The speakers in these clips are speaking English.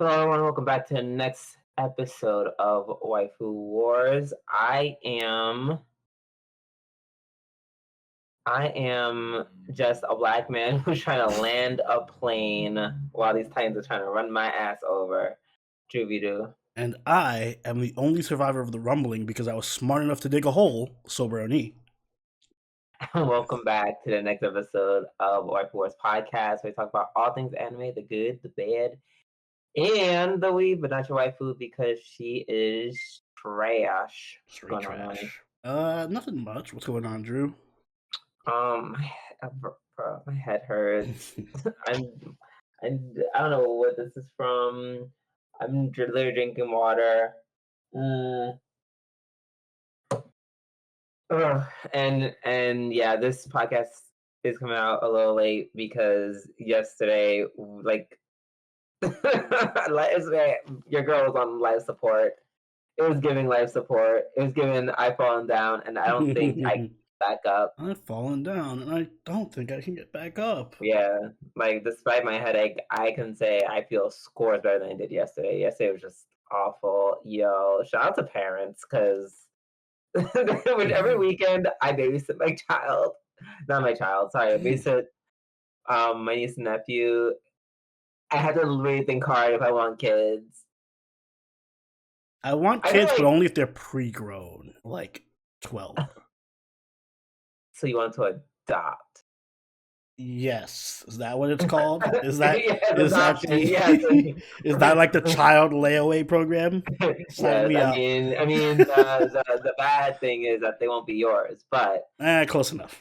Hello, everyone. Welcome back to the next episode of Waifu Wars. I am just a black man who's trying to land a plane while these Titans are trying to run my ass over. Judo. And I am the only survivor of the rumbling because I was smart enough to dig a hole, sober Oni. Welcome back to the next episode of Waifu Wars podcast, where we talk about all things anime, the good, the bad, and the weeb, but not your waifu because she is trash. Straight trash. Nothing much. What's going on, Drew? Bro, my head hurts. I don't know what this is from. I'm literally drinking water. And yeah, this podcast is coming out a little late because yesterday, like, yesterday, your girl was on life support. It was giving life support. It was giving I've fallen down, and I don't think I can get back up. I've fallen down, and I don't think I can get back up. Yeah, like, despite my headache, I can say I feel scores better than I did yesterday. Yesterday was just awful. Yo, shout out to parents, because every weekend I babysit my child. Not my child, sorry. I babysit my niece and nephew. I had to really think hard if I want kids. I want kids, but only if they're pre-grown, like 12. So you want to adopt? Yes, is that what it's called? Is that is that like the child layaway program? Yes, I mean, the bad thing is that they won't be yours, but close enough.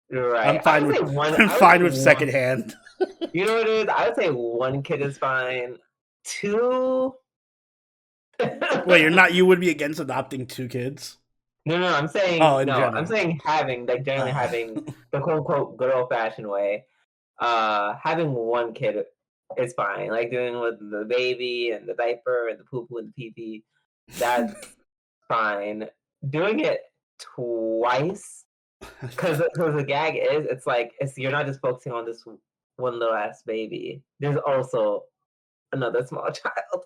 Right, I'm fine with secondhand. You know what it is? I would say one kid is fine. Two. Wait, you would be against adopting 2 kids? No, I'm saying I'm saying generally having the quote unquote good old fashioned way. Having one kid is fine. Like doing with the baby and the diaper and the poo poo and the pee pee, that's fine. Doing it twice, because the gag is you're not just focusing on this one little ass baby. There's also another small child.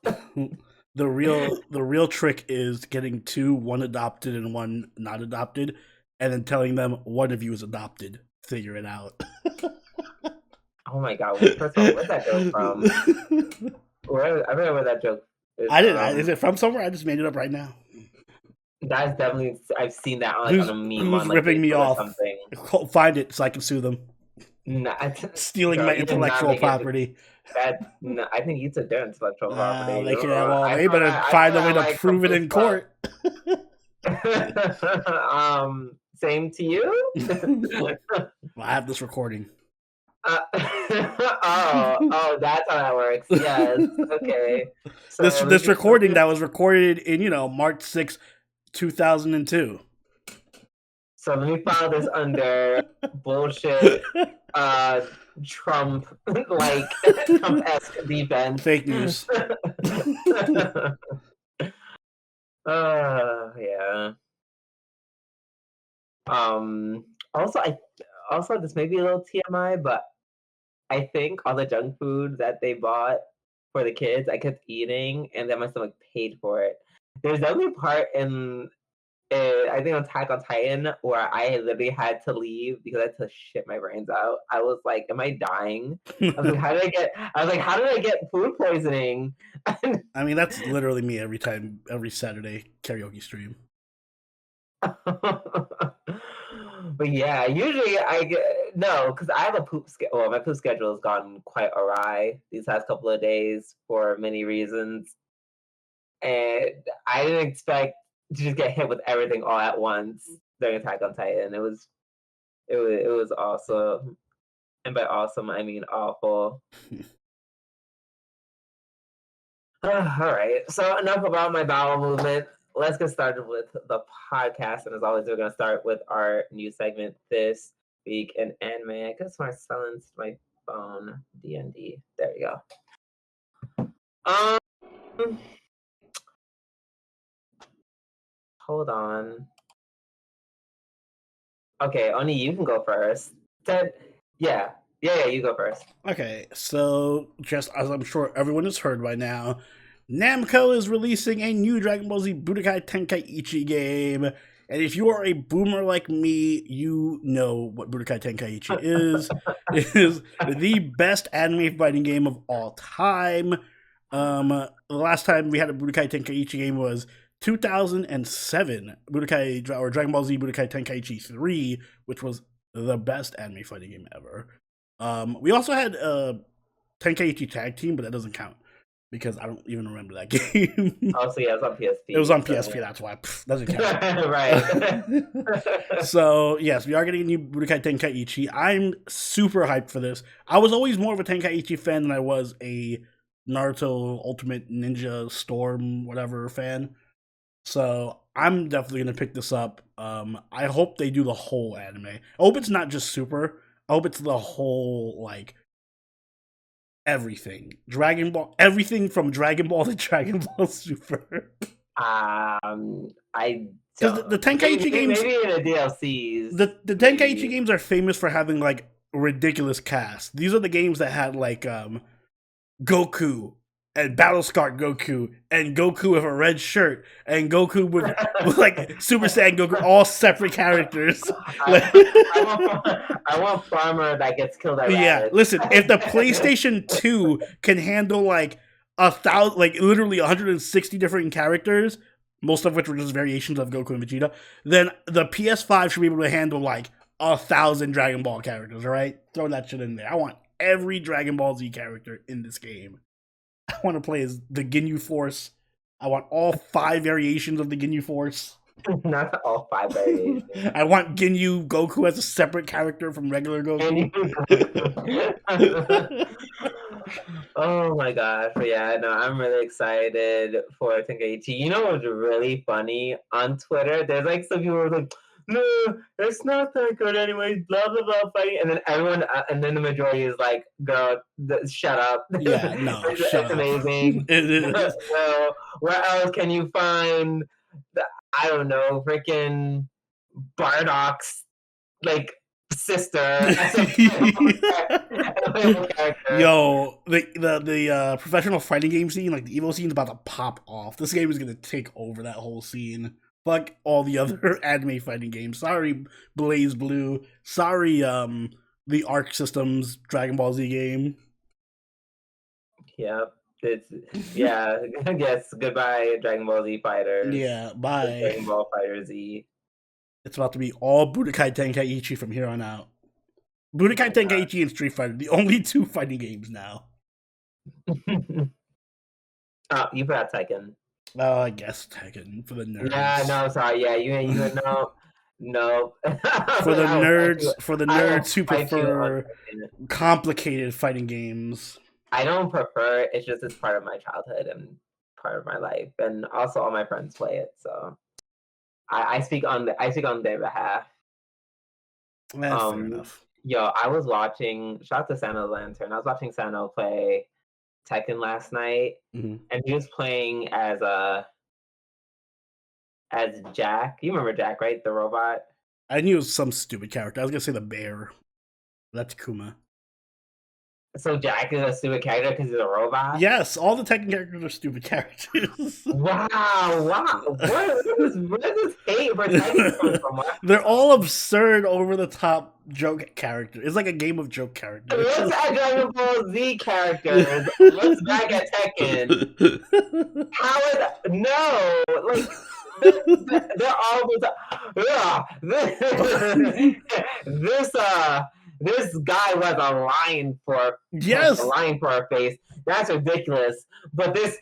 The real trick is getting 2, one adopted and one not adopted, and then telling them one of you is adopted. Figure it out. Oh my god! First of all, where's that joke from? I don't know where that joke is. Is it from somewhere? I just made it up right now. That's definitely. I've seen that on a meme. Who's ripping me off? Something. Find it so I can sue them. Stealing my intellectual property. I think you took their intellectual property. They can have all. They better find a way to prove it in court. Same to you. I have this recording. Oh, that's how that works. Yes. Okay. So this recording that was recorded in March 6th, 2002. So let me file this under bullshit, Trump-esque defense. Fake news. Yeah. Also, this may be a little TMI, but I think all the junk food that they bought for the kids, I kept eating, and then my stomach paid for it. There's definitely a part in, I think, on Attack on Titan, where I literally had to leave because I had to shit my brains out. I was like, "Am I dying?" I was like, "How did I get food poisoning?" I mean, that's literally me every Saturday karaoke stream. But yeah, usually because I have a poop schedule. Well, my poop schedule has gone quite awry these past couple of days for many reasons, and I didn't expect to just get hit with everything all at once during Attack on Titan. It was awesome, and by awesome I mean awful. All right, so enough about my bowel movement. Let's get started with the podcast, and as always, we're going to start with our new segment this week in anime. I guess I silenced my phone. D&D. There we go. Hold on. Okay, Oni, you can go first. Yeah. Yeah, you go first. Okay, so just as I'm sure everyone has heard by now, Namco is releasing a new Dragon Ball Z Budokai Tenkaichi game. And if you are a boomer like me, you know what Budokai Tenkaichi is. It is the best anime fighting game of all time. The last time we had a Budokai Tenkaichi game was 2007, Budokai or Dragon Ball Z Budokai Tenkaichi 3, which was the best anime fighting game ever. We also had Tenkaichi Tag Team, but that doesn't count because I don't even remember that game. Oh, so yeah, it was on PSP. It was on PSP, yeah. That's why. Doesn't count. Right. So, yes, we are getting a new Budokai Tenkaichi. I'm super hyped for this. I was always more of a Tenkaichi fan than I was a Naruto Ultimate Ninja Storm whatever fan. So, I'm definitely going to pick this up. I hope they do the whole anime. I hope it's not just Super. I hope it's the whole, like, everything. Dragon Ball, everything from Dragon Ball to Dragon Ball Super. I the Tenkaichi games, maybe in the DLCs. The Tenkaichi games are famous for having like ridiculous casts. These are the games that had like Goku and Battlescar Goku and Goku with a red shirt and Goku with like Super Saiyan Goku, all separate characters. I want Farmer that gets killed by rabbits. Yeah, listen, if the PlayStation 2 can handle like 1,000, like literally 160 different characters, most of which were just variations of Goku and Vegeta, then the PS5 should be able to handle like 1,000 Dragon Ball characters, alright? Throw that shit in there. I want every Dragon Ball Z character in this game. I want to play as the Ginyu Force. I want all 5 variations of the Ginyu Force. Not all 5 variations. I want Ginyu Goku as a separate character from regular Goku. Oh my gosh. But yeah, no, I'm really excited for Tenkaichi. You know what's really funny? On Twitter, there's like some people who are like, no, it's not that good anyway, blah, blah, blah, fighting. And then everyone, and then the majority is like, girl, shut up. Yeah, no, it's amazing. It is. So, where else can you find, I don't know, freaking Bardock's, like, sister. Yo, the professional fighting game scene, like the Evo scene, is about to pop off. This game is gonna take over that whole scene. Fuck all the other anime fighting games. Sorry, Blaze Blue. Sorry, the Arc Systems Dragon Ball Z game. Yep. I guess goodbye, Dragon Ball Z Fighters. Yeah, bye. Dragon Ball Fighter Z. It's about to be all Budokai Tenkaichi from here on out. Budokai Tenkaichi and Street Fighter, the only 2 fighting games now. Oh, you forgot Tekken. Oh, I guess Tekken for the nerds. Yeah, no, sorry. Yeah, you no. For the nerds who prefer complicated fighting games. I don't prefer it. It's just it's part of my childhood and part of my life, and also all my friends play it. So I speak on their behalf. That's fair enough. Yo, I was watching. Shout out to Sano Lantern. I was watching Sano play Tekken last night, and he was playing as Jack. You remember Jack, right? The robot. I knew it was some stupid character. I was gonna say the bear. That's Kuma. So Jack is a stupid character because he's a robot? Yes, all the Tekken characters are stupid characters. Wow. Where does this hate for Tekken come from? They're all absurd, over-the-top joke characters. It's like a game of joke characters. Let's add Dragon Ball Z characters. Let's back at Tekken. How is... No! Like... They're all... This guy was a lion for a face. That's ridiculous. But this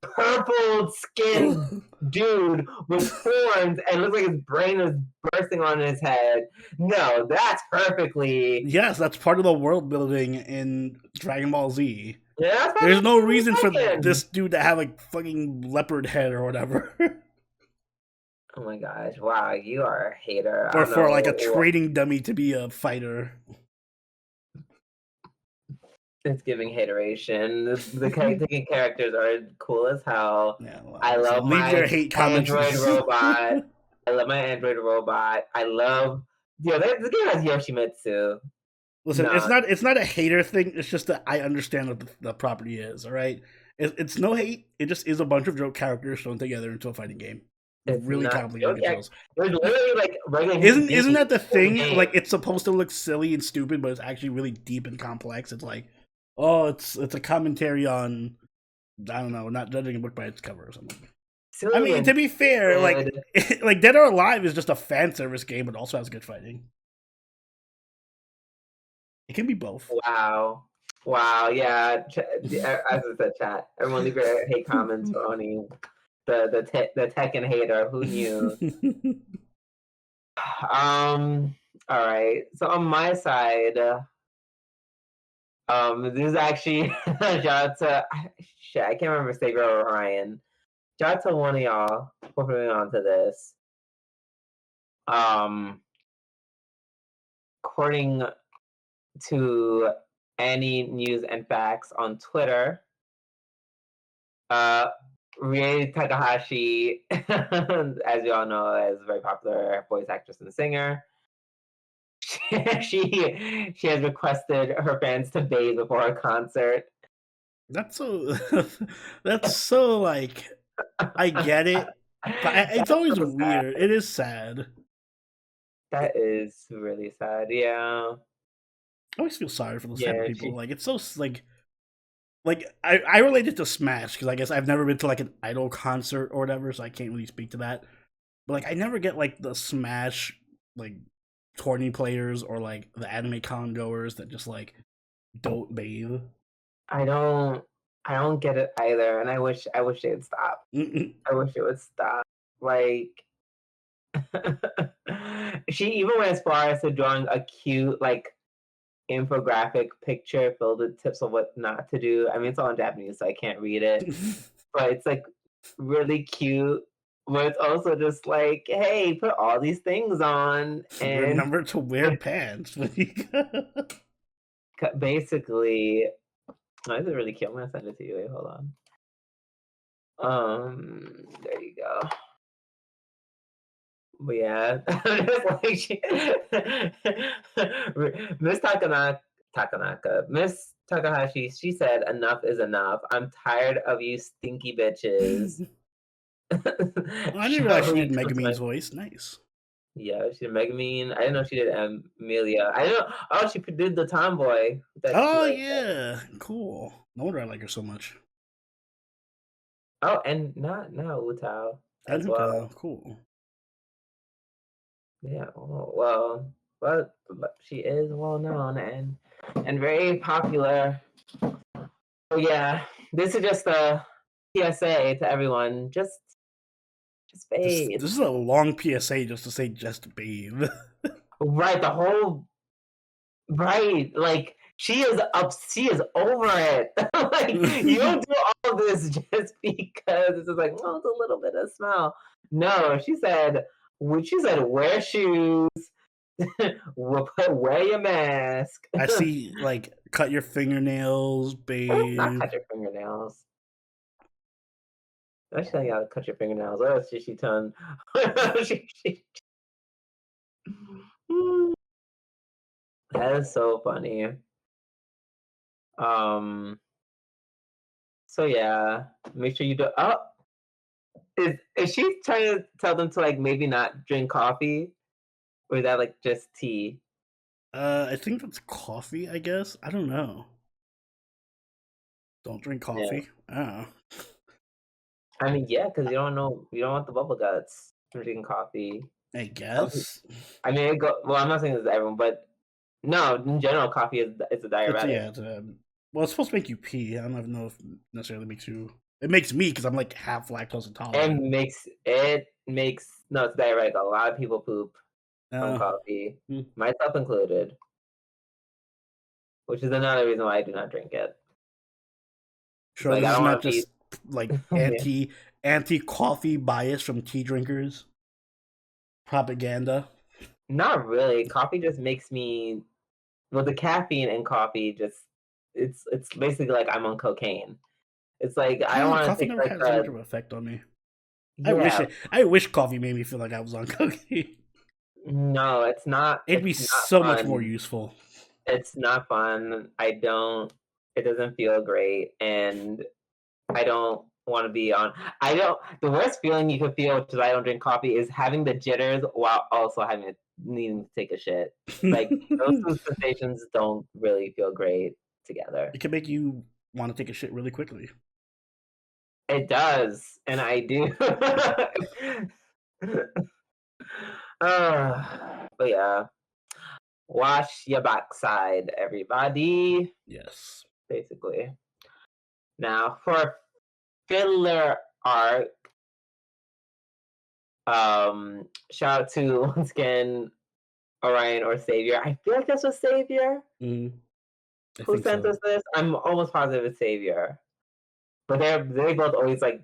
purple skinned dude with horns and looks like his brain is bursting on his head. No, that's perfectly... Yes, that's part of the world building in Dragon Ball Z. Yeah, there's no reason for this dude to have a fucking leopard head or whatever. Oh my gosh, wow, you are a hater. Or for like a trading dummy to be a fighter. It's giving hateration. The Tekken characters are cool as hell. Yeah, well, I love my Android robot. I love my Android robot. I love... this game has Yoshimitsu. Listen, it's not a hater thing. It's just that I understand what the property is. All right, it's no hate. It just is a bunch of joke characters thrown together into a fighting game. It's Really complicated controls. There's literally like regular. Isn't that the thing? Like, it's supposed to look silly and stupid, but it's actually really deep and complex. It's like, oh, it's a commentary on, I don't know, not judging a book by its cover or something. Silly, I mean, to be fair, like Dead or Alive is just a fan service game, but also has good fighting. It can be both. Wow, yeah. As I said, chat. Everyone leave your hate comments for Oni, the Tekken hater. Who knew? All right. So on my side, this is actually shout out to shit. I can't remember Savior or Ryan. Shout out to one of y'all for putting on to this. According to any news and facts on Twitter, Rie Takahashi, as you all know, is a very popular voice actress and singer. She has requested her fans to bathe before a concert. That's so like, I get it, but it's always so weird. It is sad. That is really sad. Yeah. I always feel sorry for those type of people. Like, it's so like I relate it to Smash because I guess I've never been to like an idol concert or whatever, so I can't really speak to that. But like, I never get like the Smash like tourney players or like the anime con goers that just like don't bathe. I don't get it either, and I wish it would stop. I wish it would stop. Like, she even went as far as to drawing a cute like infographic picture filled with tips of what not to do. I mean, it's all in Japanese, so I can't read it, but it's like really cute. But it's also just like, hey, put all these things on and remember to wear pants. Basically, this is really cute. I'm gonna send it to you. Wait, hold on. There you go. But yeah, Miss Miss Takahashi, she said, "Enough is enough. I'm tired of you stinky bitches." I didn't realize she did Megumin's voice. Nice. Yeah, she did Megumin. I didn't know she did Amelia. I didn't know. Oh, she did the tomboy. Oh yeah, cool. No wonder I like her so much. Oh, and not Utao as well. Cool. Yeah, well, but she is well known and very popular. So yeah, this is just a PSA to everyone. Just bathe. This is a long PSA just to say just bathe. Right, like she is over it. Like, you don't do all this just because it's just like, well, it's a little bit of smell. No, she said wear shoes, wear your mask. I see, like, cut your fingernails, bathe. Not cut your fingernails. Actually, you gotta cut your fingernails. Oh, she ton. That is so funny. So yeah, make sure you do. Oh, is she trying to tell them to like maybe not drink coffee, or is that like just tea? I think that's coffee. I guess I don't know. Don't drink coffee. Yeah. Oh. I mean, yeah, because you don't want the bubble guts from drinking coffee. I guess. I mean, well, I'm not saying this to everyone, but no, in general, coffee is a diuretic. Well, it's supposed to make you pee. I don't even know if it necessarily makes you. It makes me because I'm like half lactose intolerant. It makes no, it's diuretic. A lot of people poop from coffee, myself included, which is another reason why I do not drink it. Sure, like, this is not just like anti coffee bias from tea drinkers. Propaganda. Not really. Coffee just makes me. Well, the caffeine in coffee just it's basically like I'm on cocaine. It's like I don't want to take never had so much of an effect on me. Yeah. I wish coffee made me feel like I was on cocaine. No, it's not. It'd be so much more useful. It's not fun. It doesn't feel great, and I don't want to be on. The worst feeling you could feel, because I don't drink coffee, is having the jitters while also needing to take a shit. Like, those two sensations don't really feel great together. It can make you want to take a shit really quickly. It does, and I do. But yeah. Wash your backside, everybody. Yes. Basically. Now, for filler arc, shout out to, once again, Orion or Savior. I feel like this was Savior. Who sent us this? I'm almost positive it's Savior. But they both always like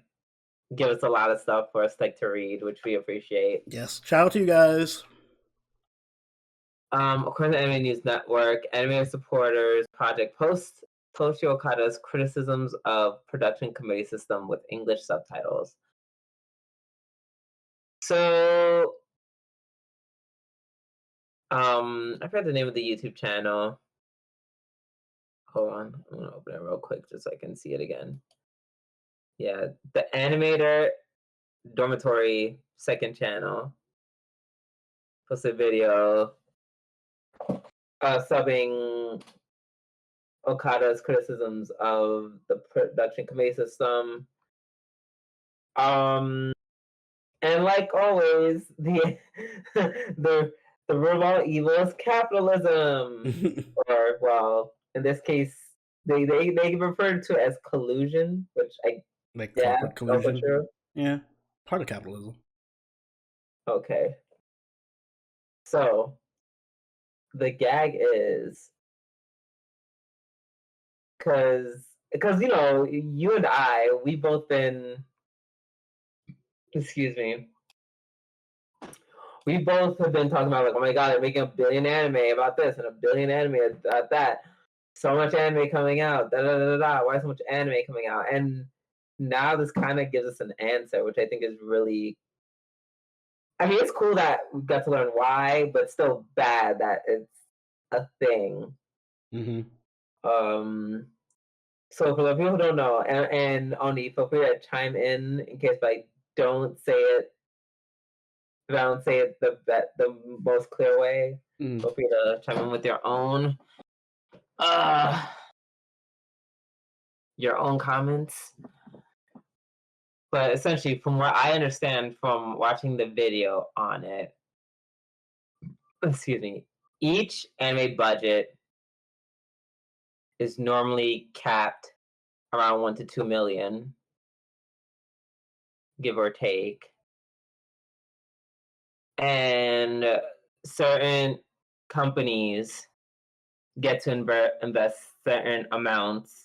give us a lot of stuff for us like to read, which we appreciate. Yes. Shout out to you guys. According to Anime News Network, anime supporters project posts Toshio Okada's criticisms of production committee system with English subtitles. So, I forgot the name of the YouTube channel. Hold on, I'm gonna open it real quick just so I can see it again. Yeah, the Animator Dormitory second channel posted a video subbing Okada's criticisms of the production committee system. And like always, the root of all evil is capitalism. Or, well, in this case, they refer to it as collusion, which corporate collusion. True. Yeah, part of capitalism. Okay. So the gag is because you and I, we've both been, excuse me, we both have been talking about like, oh my god, they're making a billion anime about this and a billion anime about that. So much anime coming out. Da da da da. Why so much anime coming out? And now this kind of gives us an answer, which I think is really. I mean, it's cool that we got to learn why, but still bad that it's a thing. So for the people who don't know, and Oni, feel free to chime in case I don't say it. If I don't say it the most clear way, feel free to chime in with your own comments. But essentially, from what I understand from watching the video on it, excuse me, each anime budget is normally capped around 1 to 2 million, give or take. And certain companies get to invest certain amounts.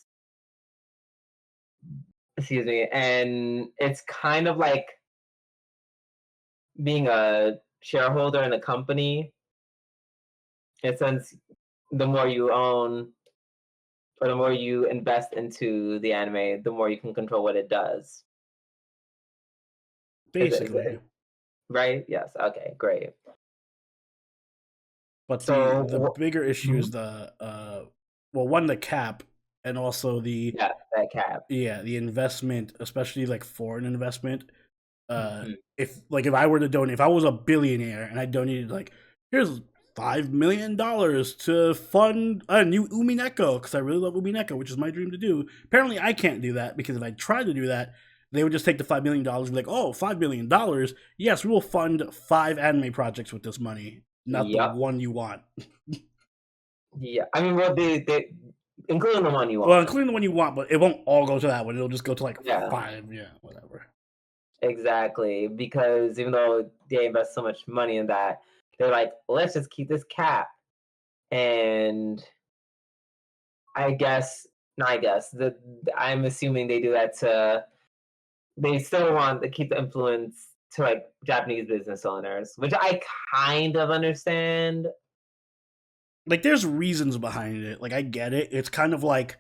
Excuse me. And it's kind of like being a shareholder in a company. In a sense, the more you own or the more you invest into the anime, the more you can control what it does. Basically. Right? Yes. Okay, great. But the bigger issue is the the cap, and also the that cap. Yeah, the investment, especially like foreign investment. If I were to donate, if I was a billionaire and I donated like, here's $5 million to fund a new Umineko because I really love Umineko, which is my dream to do. Apparently, I can't do that because if I tried to do that, they would just take the $5 million and be like, oh, $5 million? Yes, we will fund 5 anime projects with this money, not the one you want. Yeah, I mean, well, they including the one you want. Well, including the one you want, but it won't all go to that one. It'll just go to like 5, whatever. Exactly, because even though they invest so much money in that, they're like, let's just keep this cap. And I'm assuming they do that they still want to keep the influence to like Japanese business owners, which I kind of understand. Like, there's reasons behind it. Like, I get it. It's kind of like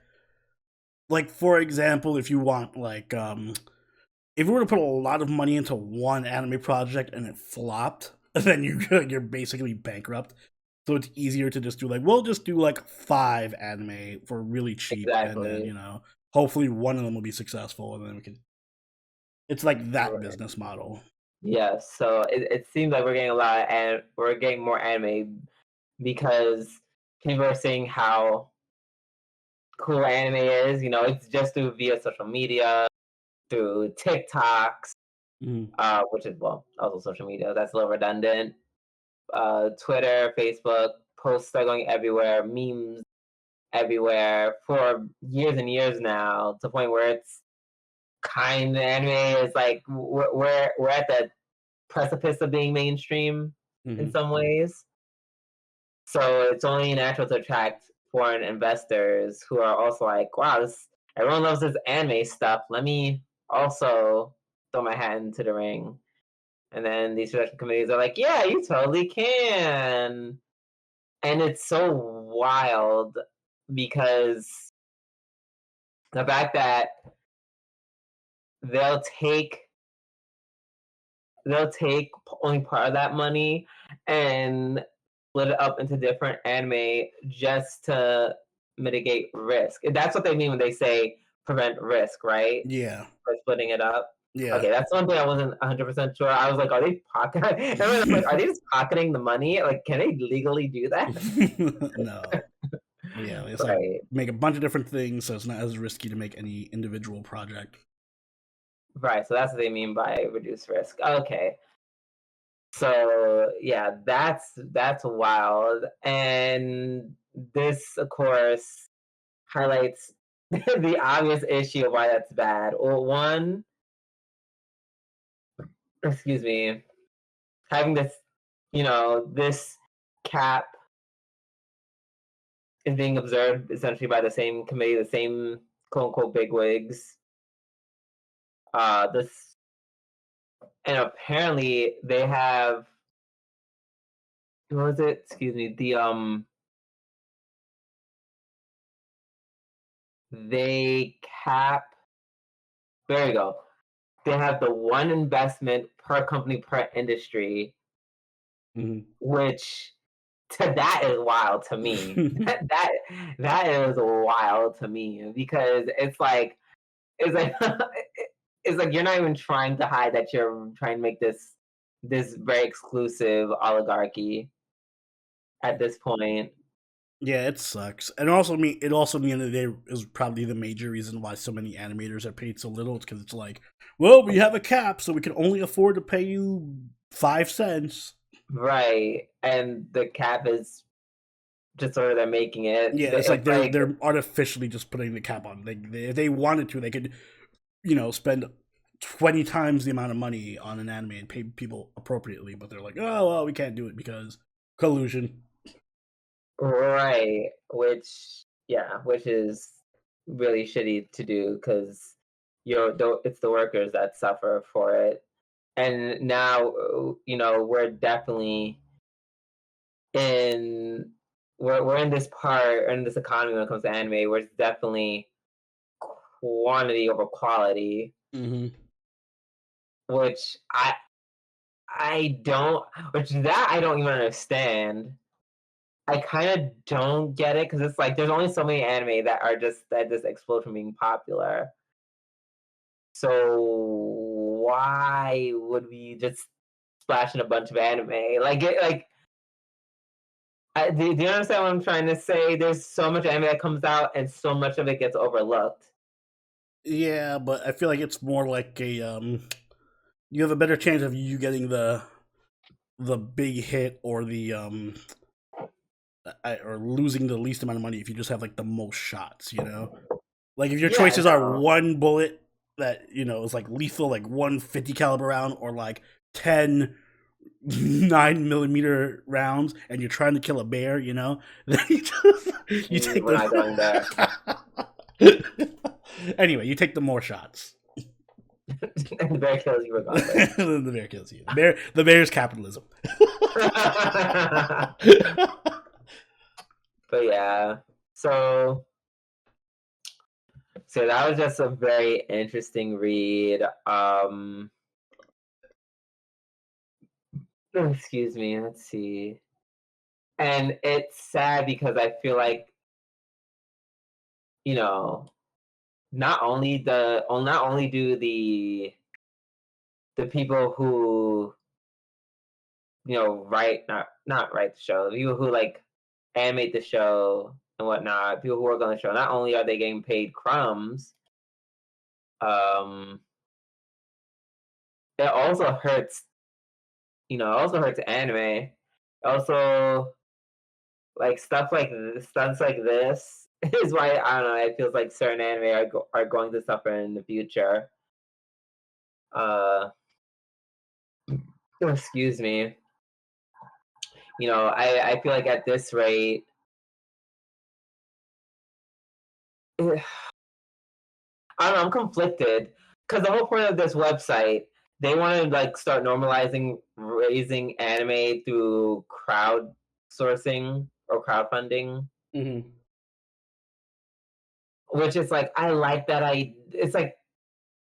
for example, if you want like if you were to put a lot of money into one anime project and it flopped, then you're basically bankrupt. So it's easier to just do like, we'll just do like 5 anime for really cheap, and then, you know, hopefully one of them will be successful, and then we can. It's like that business model. Yeah, so it seems like we're getting a lot of we're getting more anime because people are saying how cool anime is. You know, it's just through via social media, through TikToks, which is also social media. That's a little redundant. Twitter, Facebook, posts are going everywhere, memes everywhere for years and years now, to the point where it's kind of anime is like we're at the precipice of being mainstream in some ways. So it's only natural to attract foreign investors who are also like, wow, everyone loves this anime stuff. Let me also throw my hat into the ring. And then these production committees are like, yeah, you totally can. And it's so wild because the fact that they'll take only part of that money and split it up into different anime just to mitigate risk. That's what they mean when they say prevent risk, right? Yeah. By splitting it up. Yeah. Okay, that's one thing I wasn't 100% sure. I was like, are they pocketing? Like, are they just pocketing the money? Like, can they legally do that? No. Yeah, it's like make a bunch of different things, so it's not as risky to make any individual project. Right, so that's what they mean by reduce risk. Okay. So yeah, that's wild. And this, of course, highlights the obvious issue of why that's bad. Well, one, excuse me, having this, this cap is being observed essentially by the same committee, the same quote unquote bigwigs. This, and apparently they have, what was it? Excuse me, they cap. There you go. They have the one investment per company per industry, which that is wild to me. that is wild to me because it's like it's like you're not even trying to hide that you're trying to make this very exclusive oligarchy at this point. Yeah, it sucks. And also at the end of the day is probably the major reason why so many animators are paid so little. It's because it's like, well, we have a cap, so we can only afford to pay you 5 cents. Right. And the cap is just sort of they're making it. Yeah, it's like they're artificially just putting the cap on. If they wanted to, they could, spend 20 times the amount of money on an anime and pay people appropriately, but they're like, oh, well, we can't do it because collusion. Right, which is really shitty to do because it's the workers that suffer for it. And now we're definitely we're in this part in this economy when it comes to anime where it's definitely quantity over quality, which I don't even understand. I kind of don't get it because it's like there's only so many anime that just explode from being popular. So why would we just splash in a bunch of anime? Do you understand what I'm trying to say? There's so much anime that comes out, and so much of it gets overlooked. Yeah, but I feel like it's more like a you have a better chance of you getting the big hit or the or losing the least amount of money if you just have like the most shots, Like if your choices are one bullet that is like lethal, like 150 caliber round, or like 10 9mm rounds, and you're trying to kill a bear, then you take We're not going there. Anyway, you take the more shots. And the bear kills you regardless. The bear kills you. The bear's capitalism. But yeah, so that was just a very interesting read. Excuse me. Let's see. And it's sad because I feel like, you know, not only do the people who, you know, not write the show, the people who like animate the show and whatnot, people who work on the show, not only are they getting paid crumbs, it also hurts, you know, it also hurts anime. It also, like, stuff like this is why, I don't know, it feels like certain anime are going to suffer in the future. Excuse me. You know, I feel like at this rate, I don't know, I'm conflicted because the whole point of this website, they want to like start normalizing raising anime through crowdsourcing or crowdfunding, which is like, I like that. It's like,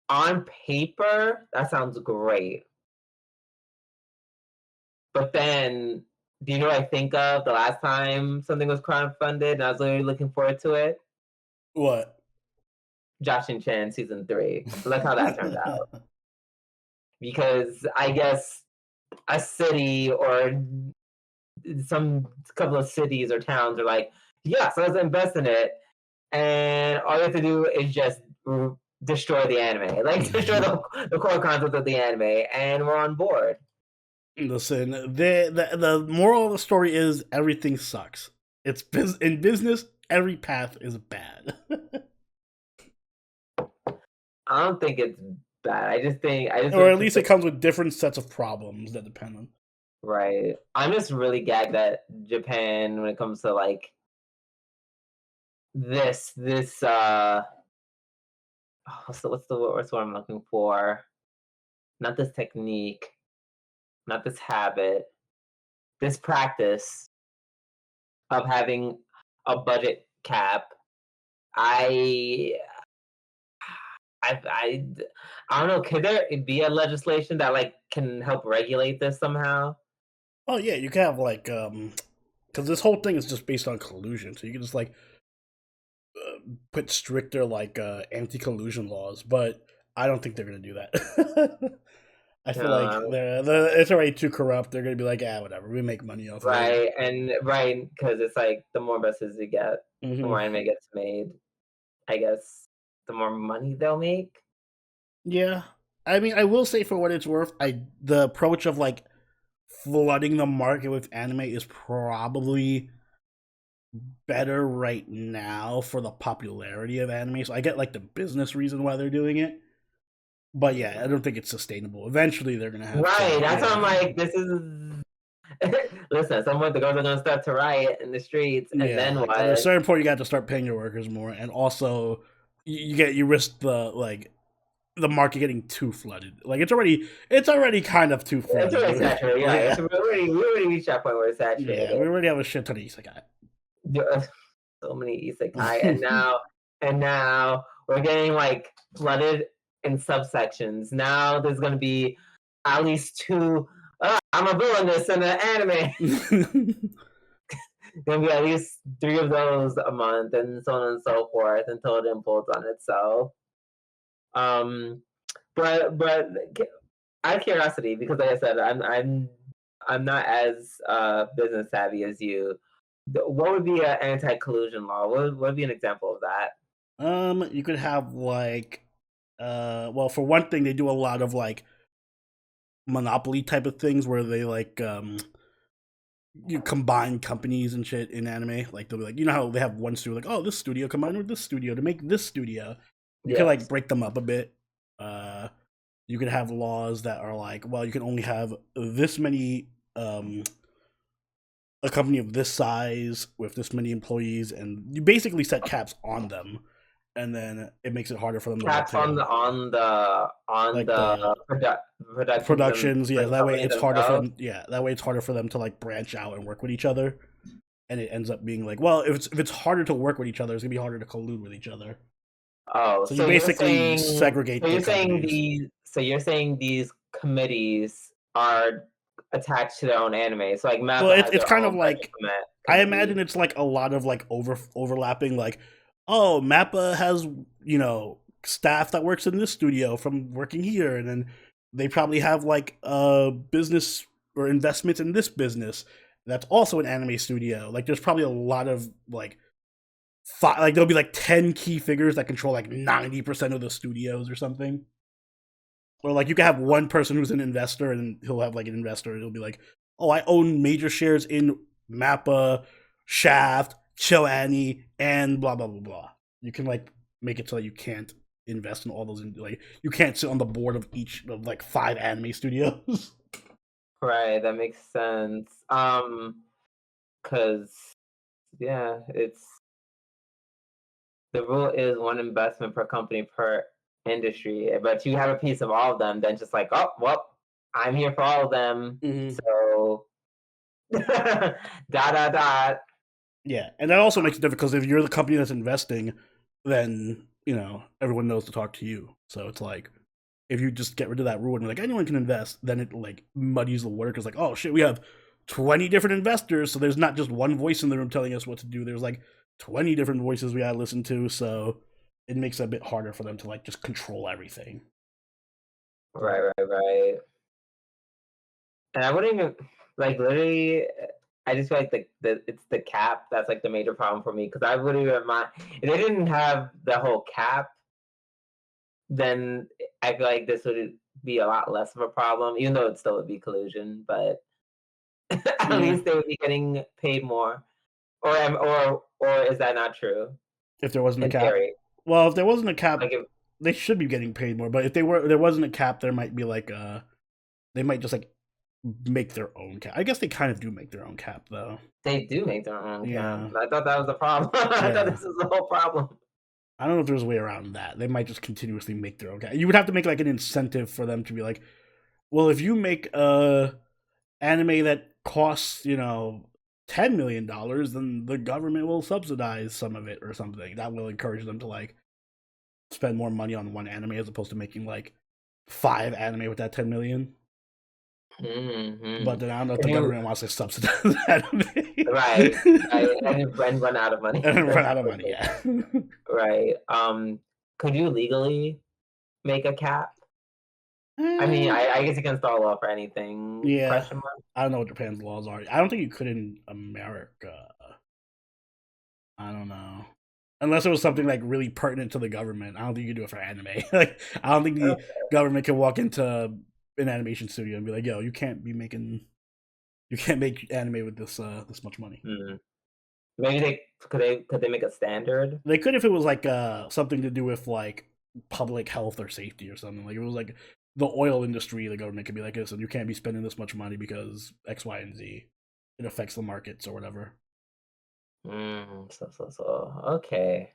on paper that sounds great, but then, do you know what I think of the last time something was crowdfunded and I was literally looking forward to it? What? Josh and Chan season 3. Look how that turned out. Because I guess a city or some couple of cities or towns are like, yeah, so let's invest in it, and all you have to do is just destroy the anime, like destroy the core concept of the anime, and we're on board. Listen, the moral of the story is everything sucks. It's in business, every path is bad. I don't think it's bad. Or at least it comes with different sets of problems that depend on. Right. I'm just really gagged that Japan, when it comes to like this what's the word I'm looking for? Not this technique, not this habit, this practice of having a budget cap. I don't know. Could there be a legislation that like can help regulate this somehow? Oh yeah, you can have like because this whole thing is just based on collusion, so you can just like put stricter like anti-collusion laws. But I don't think they're gonna do that. I feel like it's already too corrupt. They're gonna be like, whatever. We make money off of it. Right, because it's like the more buses you get, the more anime gets made. I guess the more money they'll make. Yeah, I mean, I will say for what it's worth, the approach of like flooding the market with anime is probably better right now for the popularity of anime. So I get like the business reason why they're doing it. But yeah, I don't think it's sustainable. Eventually, they're gonna have that's why I'm like, this is. Listen, at some point the girls are gonna start to riot in the streets, and then what? At a certain point, you got to start paying your workers more, and also you risk the market getting too flooded. Like it's already kind of too flooded. It's already saturated. Yeah. We already reached that point where it's saturated. Yeah, we already have a shit ton of isekai. So many isekai, and now we're getting like flooded in subsections. Now there's gonna be at least 2. I'm a villain this in an anime. Gonna be at least 3 of those a month, and so on and so forth, until it implodes on itself. But out of curiosity, because like I said, I'm not as business savvy as you. What would be an anti-collusion law? What would be an example of that? You could have like, well, for one thing, they do a lot of like monopoly type of things where they like you combine companies and shit in anime. Like they'll be like, you know how they have one studio, like, oh, this studio combined with this studio to make this studio. You can like break them up a bit. You could have laws that are like, well, you can only have this many a company of this size with this many employees, and you basically set caps on them, and then it makes it harder for them caps to productions. Yeah, that way it's harder for them. Yeah, that way it's harder for them to like branch out and work with each other, and it ends up being like, well, if it's harder to work with each other, it's gonna be harder to collude with each other. Oh, so you basically segregate. So you're saying these committees are attached to their own anime. So like Mappa well, it's kind of like I imagine it's like a lot of like overlapping. Like, oh, Mappa has staff that works in this studio from working here, and then they probably have like a business or investment in this business that's also an anime studio. Like, there's probably a lot of like there'll be like 10 key figures that control like 90% of the studios or something. Or like you can have one person who's an investor, and he'll have like an investor, and he'll be like, "Oh, I own major shares in Mappa, Shaft, Cho-Ani, and blah blah blah blah." You can like make it so that you can't invest in all those. Like, you can't sit on the board of each of like 5 anime studios. Right, that makes sense. Because yeah, it's the rule is one investment per company per industry. But you have a piece of all of them, then just like, oh well, I'm here for all of them. Mm-hmm. So dot. Yeah, and that also makes it difficult because if you're the company that's investing, then everyone knows to talk to you. So it's like, if you just get rid of that rule and like anyone can invest, then it like muddies the water because like, oh shit, we have 20 different investors, so there's not just one voice in the room telling us what to do. There's like 20 different voices we gotta listen to, so it makes it a bit harder for them to like just control everything. Right. And I wouldn't even like literally. I just feel like it's the cap that's like the major problem for me, because I wouldn't even mind if they didn't have the whole cap. Then I feel like this would be a lot less of a problem, even though it still would be collusion. But at least they would be getting paid more, or is that not true? If there wasn't a cap, well, if there wasn't a cap, like they should be getting paid more. But if there wasn't a cap, there might be like they might just like make their own cap. I guess they kind of do make their own cap, though. They do make their own cap. I thought that was the problem. I thought this was the whole problem. I don't know if there's a way around that. They might just continuously make their own cap. You would have to make like an incentive for them to be like, well, if you make a anime that costs, $10 million, then the government will subsidize some of it or something. That will encourage them to like spend more money on one anime as opposed to making like 5 anime with that 10 million. Mm-hmm. But then I don't know if the government wants to subsidize anime. Right. And run out of money. Yeah. Right. Could you legally make a cap? I mean, I guess you can stall off for anything. Yeah. I don't know what Japan's laws are. I don't think you could in America. I don't know. Unless it was something like really pertinent to the government. I don't think you can do it for anime. Like, I don't think the government can walk into an animation studio and be like, "Yo, you can't make anime with this much money." Maybe could they make a standard? They could if it was like something to do with like public health or safety or something. Like, it was like the oil industry, the government could be like, "Listen, you can't be spending this much money because X, Y, and Z. It affects the markets or whatever." So okay.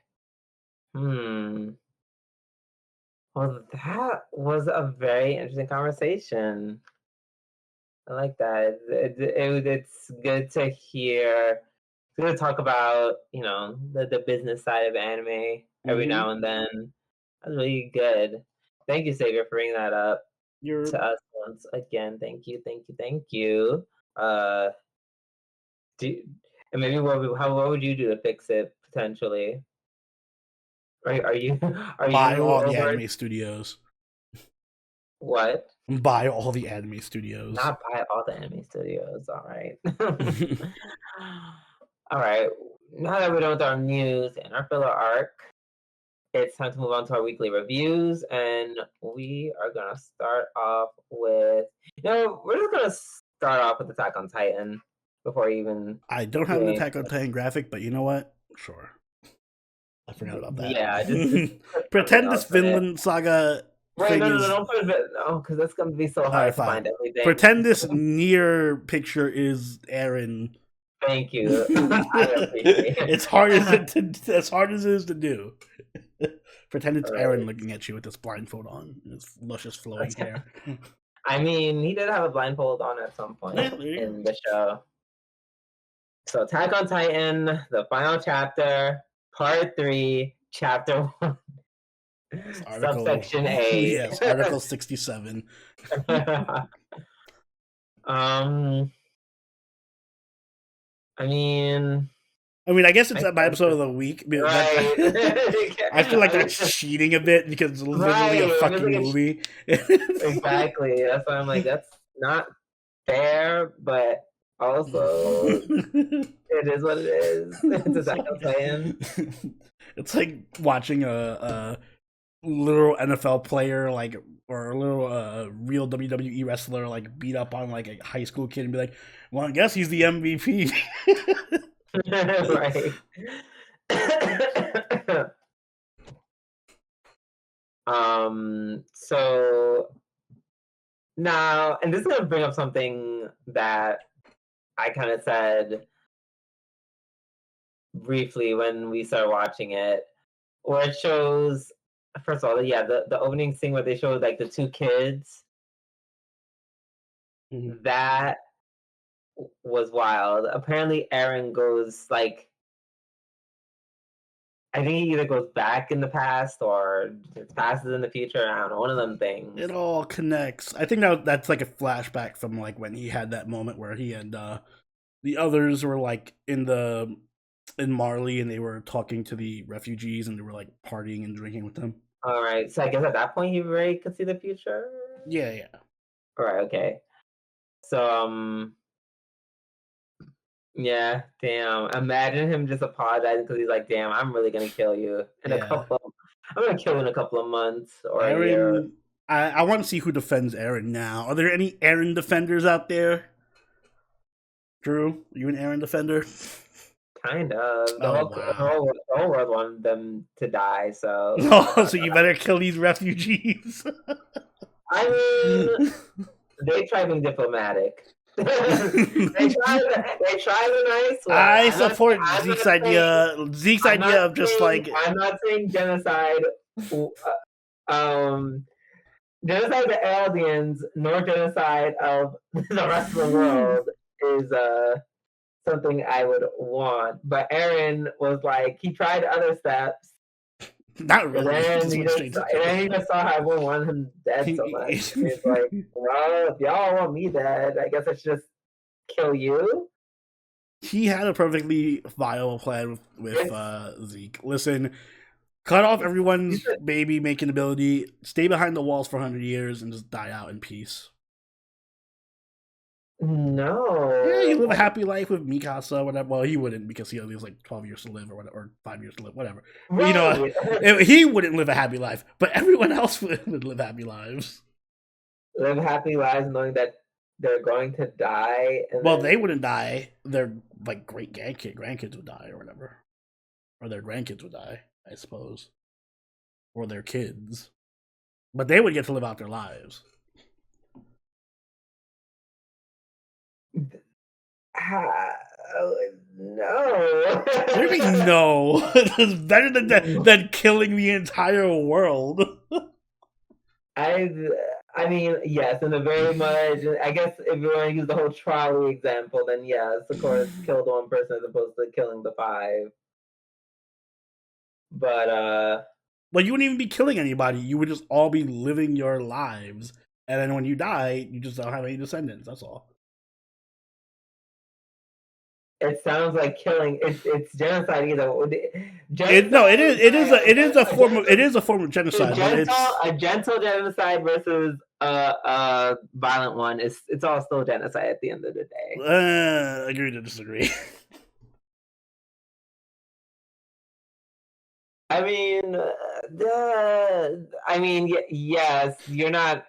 Well, that was a very interesting conversation. I like that. It's good to hear. It's good to talk about, the business side of anime every now and then. That's really good. Thank you, Xavier, for bringing that up to us once again. Thank you. And maybe what would you do to fix it potentially? Are you buy all the anime studios? What? Buy all the anime studios. Not buy all the anime studios. All right. All right. Now that we're done with our news and our filler arc, it's time to move on to our weekly reviews, and we are gonna start off with. We're just gonna start off with Attack on Titan before even. I don't have an Attack on Titan graphic, but you know what? Sure. I forgot about that. Yeah, just pretend this Vinland Saga. Wait, no, don't put it. No, because that's gonna be so hard to find everything. Pretend this Nier picture is Eren. Thank you. I appreciate it. It's hard as hard as it is to do. Pretend it's Eren looking at you with this blindfold on, and his luscious flowing hair. I mean, he did have a blindfold on at some point in the show. So, Attack on Titan, the final chapter. Part 3, Chapter 1, Subsection A. Yes, Article 67. I mean, I guess it's my episode of the week. Right. I feel like that's cheating a bit because it's literally a fucking movie. Exactly. That's why I'm like, that's not fair, but also it is what it is. Does that I'm saying? It's like watching a literal NFL player, like, or a little real WWE wrestler, like, beat up on like a high school kid and be like, "Well, I guess he's the MVP." Right. So now, and this is gonna bring up something that I kind of said briefly when we started watching it, where it shows, first of all, yeah, the opening scene where they show like the two kids. Mm-hmm. That was wild. Apparently, Eren goes like, I think he either goes back in the past or passes in the future. I don't know, one of them things. It all connects. I think that's like a flashback from like when he had that moment where he and the others were like in Marley and they were talking to the refugees and they were like partying and drinking with them. All right, so I guess at that point he already could see the future. Yeah. All right, okay. So yeah, damn. Imagine him just apologizing because he's like, "Damn, I'm really gonna kill you in a couple. I'm gonna kill you in a couple of months or Eren, a year." I want to see who defends Eren now. Are there any Eren defenders out there? Drew, are you an Eren defender? Kind of. The whole world wanted them to die, so. Oh, so you better kill these refugees. I mean, they try being diplomatic. they try the nice way. I support Zeke's idea. Zeke's idea of just like, I'm not saying genocide. Genocide of aliens, nor genocide of the rest of the world is something I would want. But Eren was like, he tried other steps. Not really. And then he just saw how everyone wanted him dead so much. He's like, well, if y'all want me dead, I guess I should just kill you. He had a perfectly viable plan with Zeke. Listen, cut off everyone's baby making ability, stay behind the walls for 100 years, and just die out in peace. No. Yeah, you live a happy life with Mikasa, whatever. Well, he wouldn't because he only has like 12 years to live or whatever, or 5 years to live, whatever. Right. But, you know, he wouldn't live a happy life, but everyone else would live happy lives. Live happy lives knowing that they're going to die. Well, they wouldn't die. Their like great grandkids would die or whatever, or their grandkids would die, I suppose, or their kids. But they would get to live out their lives. No. What do you mean no? It's better than killing the entire world. I mean, yes, in a very much. I guess if you want to use the whole trolley example, then yes, of course, kill the one person as opposed to killing the 5. But well, you wouldn't even be killing anybody. You would just all be living your lives, and then when you die, you just don't have any descendants. That's all. It sounds like killing. It's genocide either. It is a form of genocide. A gentle genocide versus a violent one. It's all still genocide at the end of the day. Agree to disagree. I mean, yes. You're not.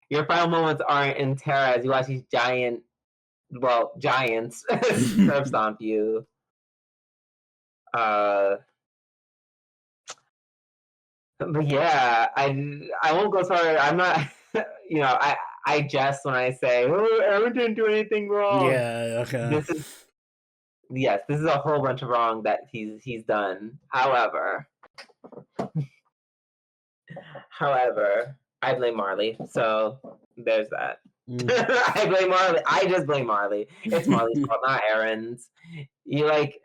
Your final moments aren't in terror as you watch these giants curb stomp you. But yeah, I won't go so far. I'm not. You know, I jest when I say, "Oh, Eren didn't do anything wrong." Yeah. Okay. This is a whole bunch of wrong that he's done. However, I blame Marley. So there's that. I blame Marley. I just blame Marley. It's Marley's fault, not Eren's. You like,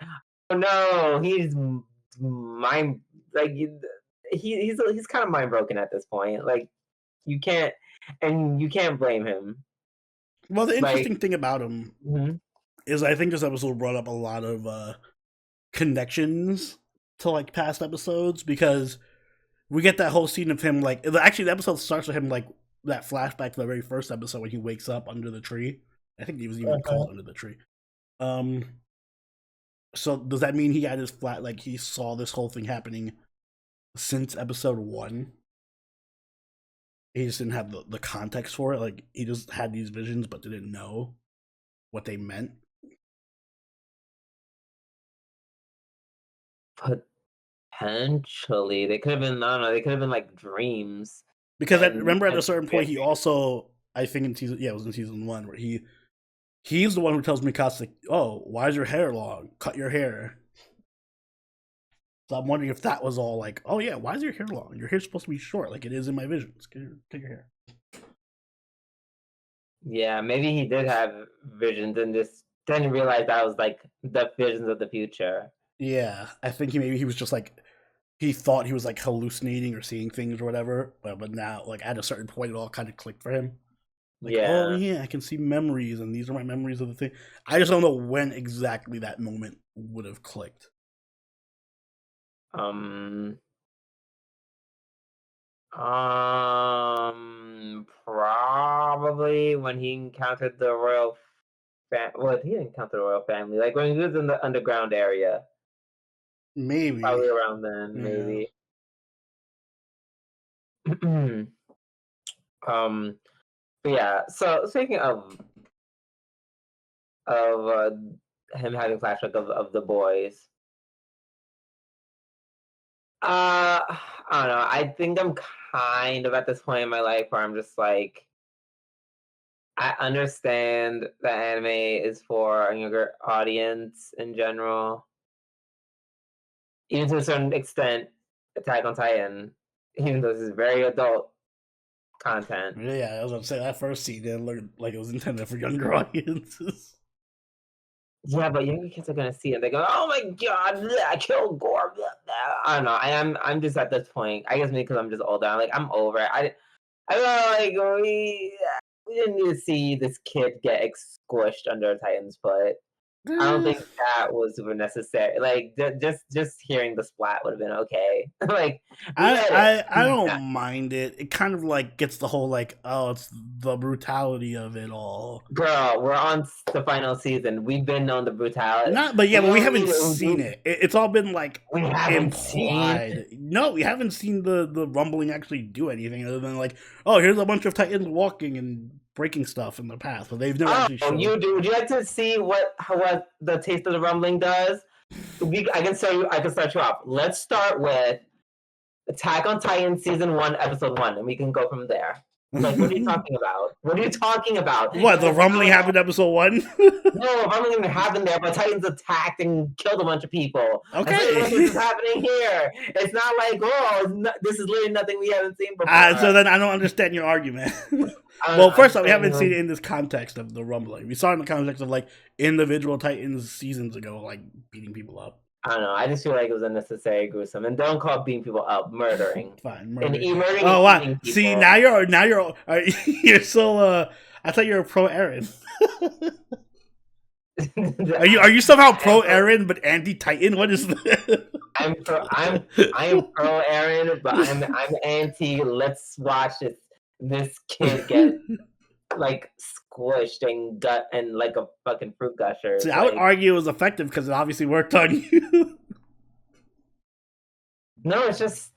oh no, he's mind like he's kind of mind broken at this point. Like you can't blame him. Well, the interesting thing about him is I think this episode brought up a lot of connections to like past episodes, because we get that whole scene of him like, actually the episode starts with him like that flashback to the very first episode when he wakes up under the tree. I think he was even called under the tree. So does that mean he had his like he saw this whole thing happening since episode 1? He just didn't have the context for it. Like he just had these visions but didn't know what they meant. Potentially, they could have been. I don't know. They could have been like dreams. Because remember at a certain point, he also, I think in season, it was in season 1 where he's the one who tells Mikasa, "Oh, why is your hair long? Cut your hair." So I'm wondering if that was all like, "Oh yeah, why is your hair long? Your hair's supposed to be short, like it is in my visions. Take your hair." Yeah, maybe he did have visions and just didn't realize that was like the visions of the future. Yeah, I think maybe he was just like, he thought he was like hallucinating or seeing things or whatever, but now like at a certain point it all kind of clicked for him. Like, oh yeah, I can see memories, and these are my memories of the thing. I just don't know when exactly that moment would have clicked. Probably when he encountered the royal well, he didn't encounter the royal family. Like when he was in the underground area. Maybe. Probably around then, maybe. But yeah, so speaking of him having flashback of the boys. I don't know. I think I'm kind of at this point in my life where I'm just like, I understand that anime is for a younger audience in general. Even to a certain extent, Attack on Titan, even though this is very adult content. Yeah, I was gonna say that first scene didn't look like it was intended for younger audiences. Yeah, but younger kids are gonna see it. They go, "Oh my god, I killed Gore." Blah, blah. I don't know. I'm just at this point. I guess maybe because I'm just older. I'm over it. I don't know, like we didn't need to see this kid get squished under a Titan's foot. I don't think that was super necessary. Like just hearing the splat would have been okay. Like I don't mind it. It kind of like gets the whole like, oh, it's the brutality of it all. Girl, we're on the final season. We've been known the brutality. But we haven't seen it. It's all been like implied. No, we haven't seen the rumbling actually do anything other than like, oh, here's a bunch of Titans walking and breaking stuff in the path, but they've never actually shown. Would you like to see what the taste of the rumbling does? I can start you off. Let's start with Attack on Titan season 1, episode 1, and we can go from there. Like, what are you talking about? What are you talking about? What, the rumbling happened episode 1? No, rumbling didn't happen there, but Titans attacked and killed a bunch of people. Okay. What is happening here? It's not like, this is literally nothing we haven't seen before. So then I don't understand your argument. Well, first off, we haven't seen it in this context of the rumbling. We saw it in the context of like individual Titans seasons ago, like beating people up. I don't know. I just feel like it was unnecessary, gruesome, and don't call beating people up murdering. Fine, murdering. Oh wow! See, now you're so. I thought you were pro Eren. Are you somehow pro Eren but anti Titan? What is that? I am pro Eren, but I'm anti. Let's watch this kid get like squished and gut and like a fucking fruit gusher. See, I would argue it was effective because it obviously worked on you. No, it's just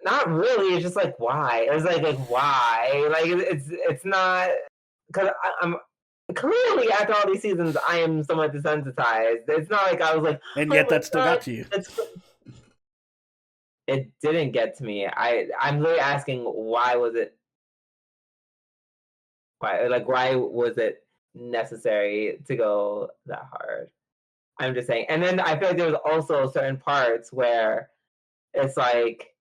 not really. It's just like why? It's like why? Like it's not because I'm clearly after all these seasons I am somewhat desensitized. It's not like I was like, and yet that still got to you. It didn't get to me. I'm really asking why was it. Why was it necessary to go that hard? I'm just saying. And then I feel like there was also certain parts where it's like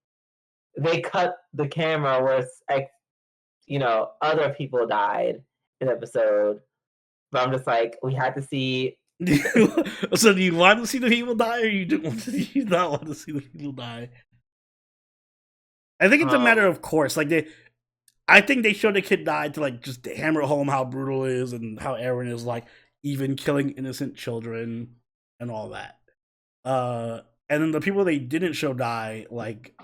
they cut the camera where it's like, other people died in the episode. But I'm just like, we had to see. So do you want to see the people die, or you not want to see the people die? I think it's a matter of course. Like I think they showed the kid die to like just hammer home how brutal it is and how Eren is like even killing innocent children and all that. And then the people they didn't show die, like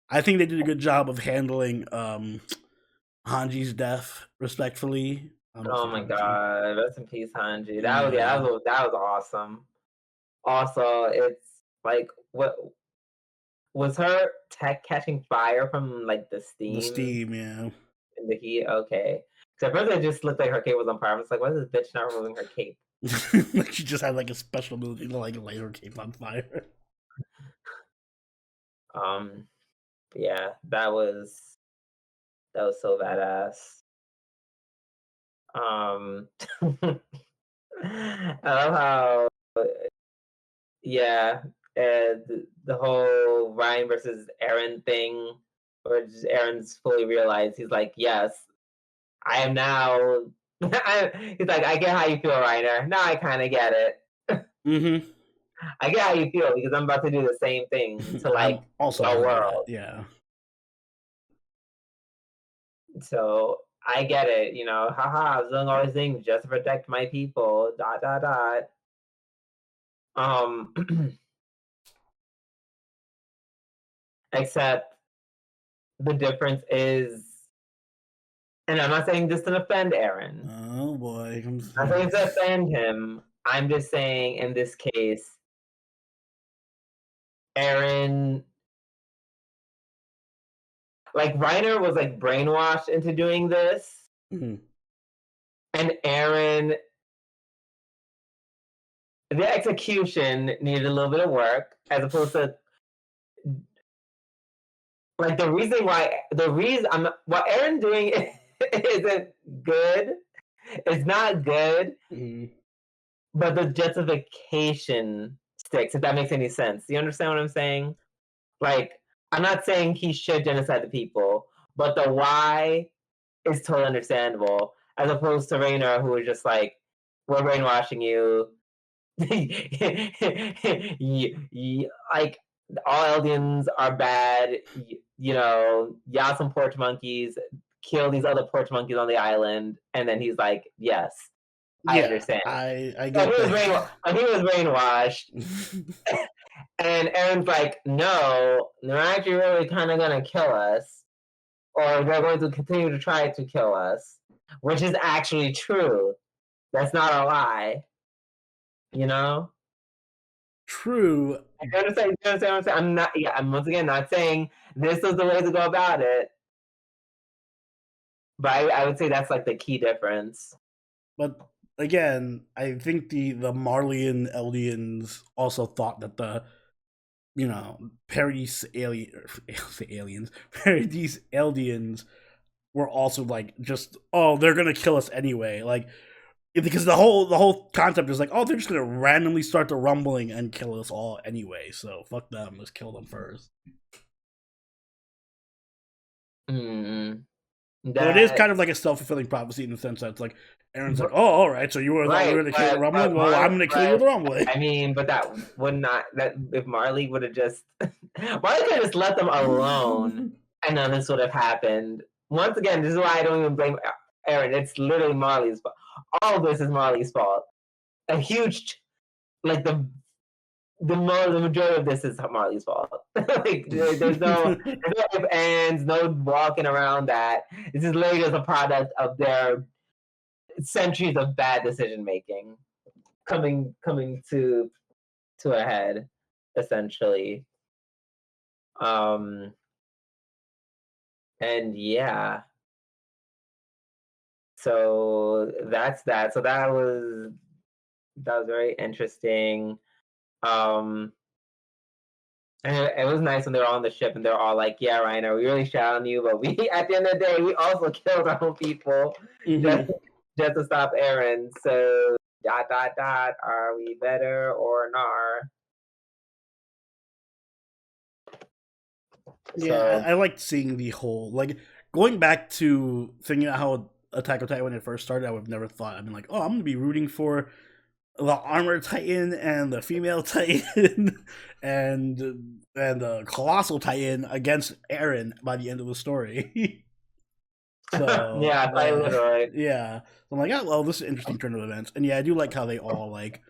I think they did a good job of handling Hanji's death respectfully. Oh my god, rest in peace, Hanji. That was awesome. Also, it's like what was her tech catching fire from like the steam? The steam, yeah. And the heat. Okay. Because at first it just looked like her cape was on fire. I was like, why is this bitch not removing her cape? Like she just had like a special ability to like light her cape on fire. Yeah, that was so badass. I love how the whole Ryan versus Eren thing, where just Eren's fully realized he's like, yes, I am now. He's like, I get how you feel, Reiner. Now I kind of get it. Mm-hmm. I get how you feel because I'm about to do the same thing to like also the world. Yeah. So I get it, you know. Haha, I was doing all these things just to protect my people. ... Except the difference is, and I'm not saying this to offend Eren. Oh boy. I'm not saying to offend him. I'm just saying in this case, Eren, like Reiner was like brainwashed into doing this. Mm-hmm. And Eren, the execution needed a little bit of work as opposed to like what Eren doing isn't good. It's not good, but the justification sticks. If that makes any sense, do you understand what I'm saying? Like, I'm not saying he should genocide the people, but the why is totally understandable. As opposed to Reiner, who was just like, "We're brainwashing you." Like all Eldians are bad. You know, y'all some porch monkeys. Kill these other porch monkeys on the island, and then he's like, "Yes, I understand." I get he was brainwashed, and Eren's like, "No, they're actually really kind of gonna kill us, or they're going to continue to try to kill us," which is actually true. That's not a lie. You know? True. You understand what I'm saying? I'm once again not saying this is the way to go about it. But I would say that's like the key difference. But again, I think the Marleyan Eldians also thought that the Paradise aliens, Paradise Eldians were also like just they're gonna kill us anyway, like because the whole concept is like they're just gonna randomly start the rumbling and kill us all anyway, so fuck them, let's kill them first. So it is kind of like a self-fulfilling prophecy in the sense that it's like Eren's like, all right, so you were thought we were gonna kill the rumbling, well I'm gonna kill you with the rumbling. I mean, but that would not, that if Marley would have just Marley could have just let them alone and none of this would have happened. Once again, this is why I don't even blame Eren. It's literally Marley's fault. All of this is Marley's fault. A huge, like the majority of this is Marley's fault. Like there's no ifs, ands, no walking around that. This is literally just a product of their centuries of bad decision making coming to a head, essentially. And yeah. So that's that. So that was very interesting. And it was nice when they were on the ship and they're all like, "Yeah, Reiner, we really shot on you, but we at the end of the day we also killed our own people just to stop Eren." So ... Are we better or not? Yeah, I liked seeing the whole going back to thinking about how Attack on Titan when it first started. I would have never thought. I mean, like, I'm gonna be rooting for the armored Titan and the female Titan and the colossal Titan against Eren by the end of the story. So yeah, quite literally. yeah. So I'm like, oh well, this is an interesting turn of events, and yeah, I do like how they all like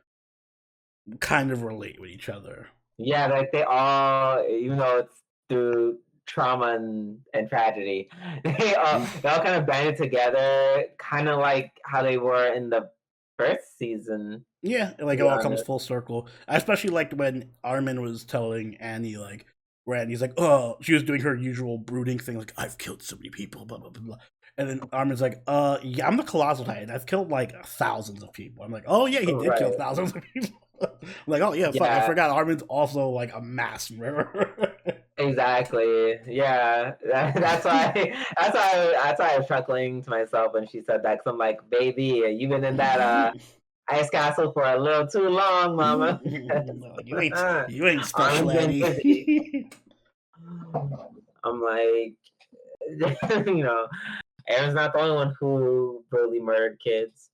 kind of relate with each other. Yeah, like they all, even though it's through trauma and tragedy, they all kind of banded together, kind of like how they were in the first season. Yeah, like it all comes full circle. I especially liked when Armin was telling Annie, like, where Annie's like, oh, she was doing her usual brooding thing, like, I've killed so many people, blah, blah, blah, blah. And then Armin's like, yeah, I'm the Colossal Titan. I've killed, like, thousands of people. I'm like, oh, yeah, he did kill thousands of people. I'm like, oh, yeah, fuck, I forgot Armin's also, like, a mass murderer. Exactly. Yeah. That's why I was chuckling to myself when she said that, because I'm like, baby, you've been in that ice castle for a little too long, mama. you ain't special, Eddie. I'm like, you know, Aaron's not the only one who brutally murdered kids.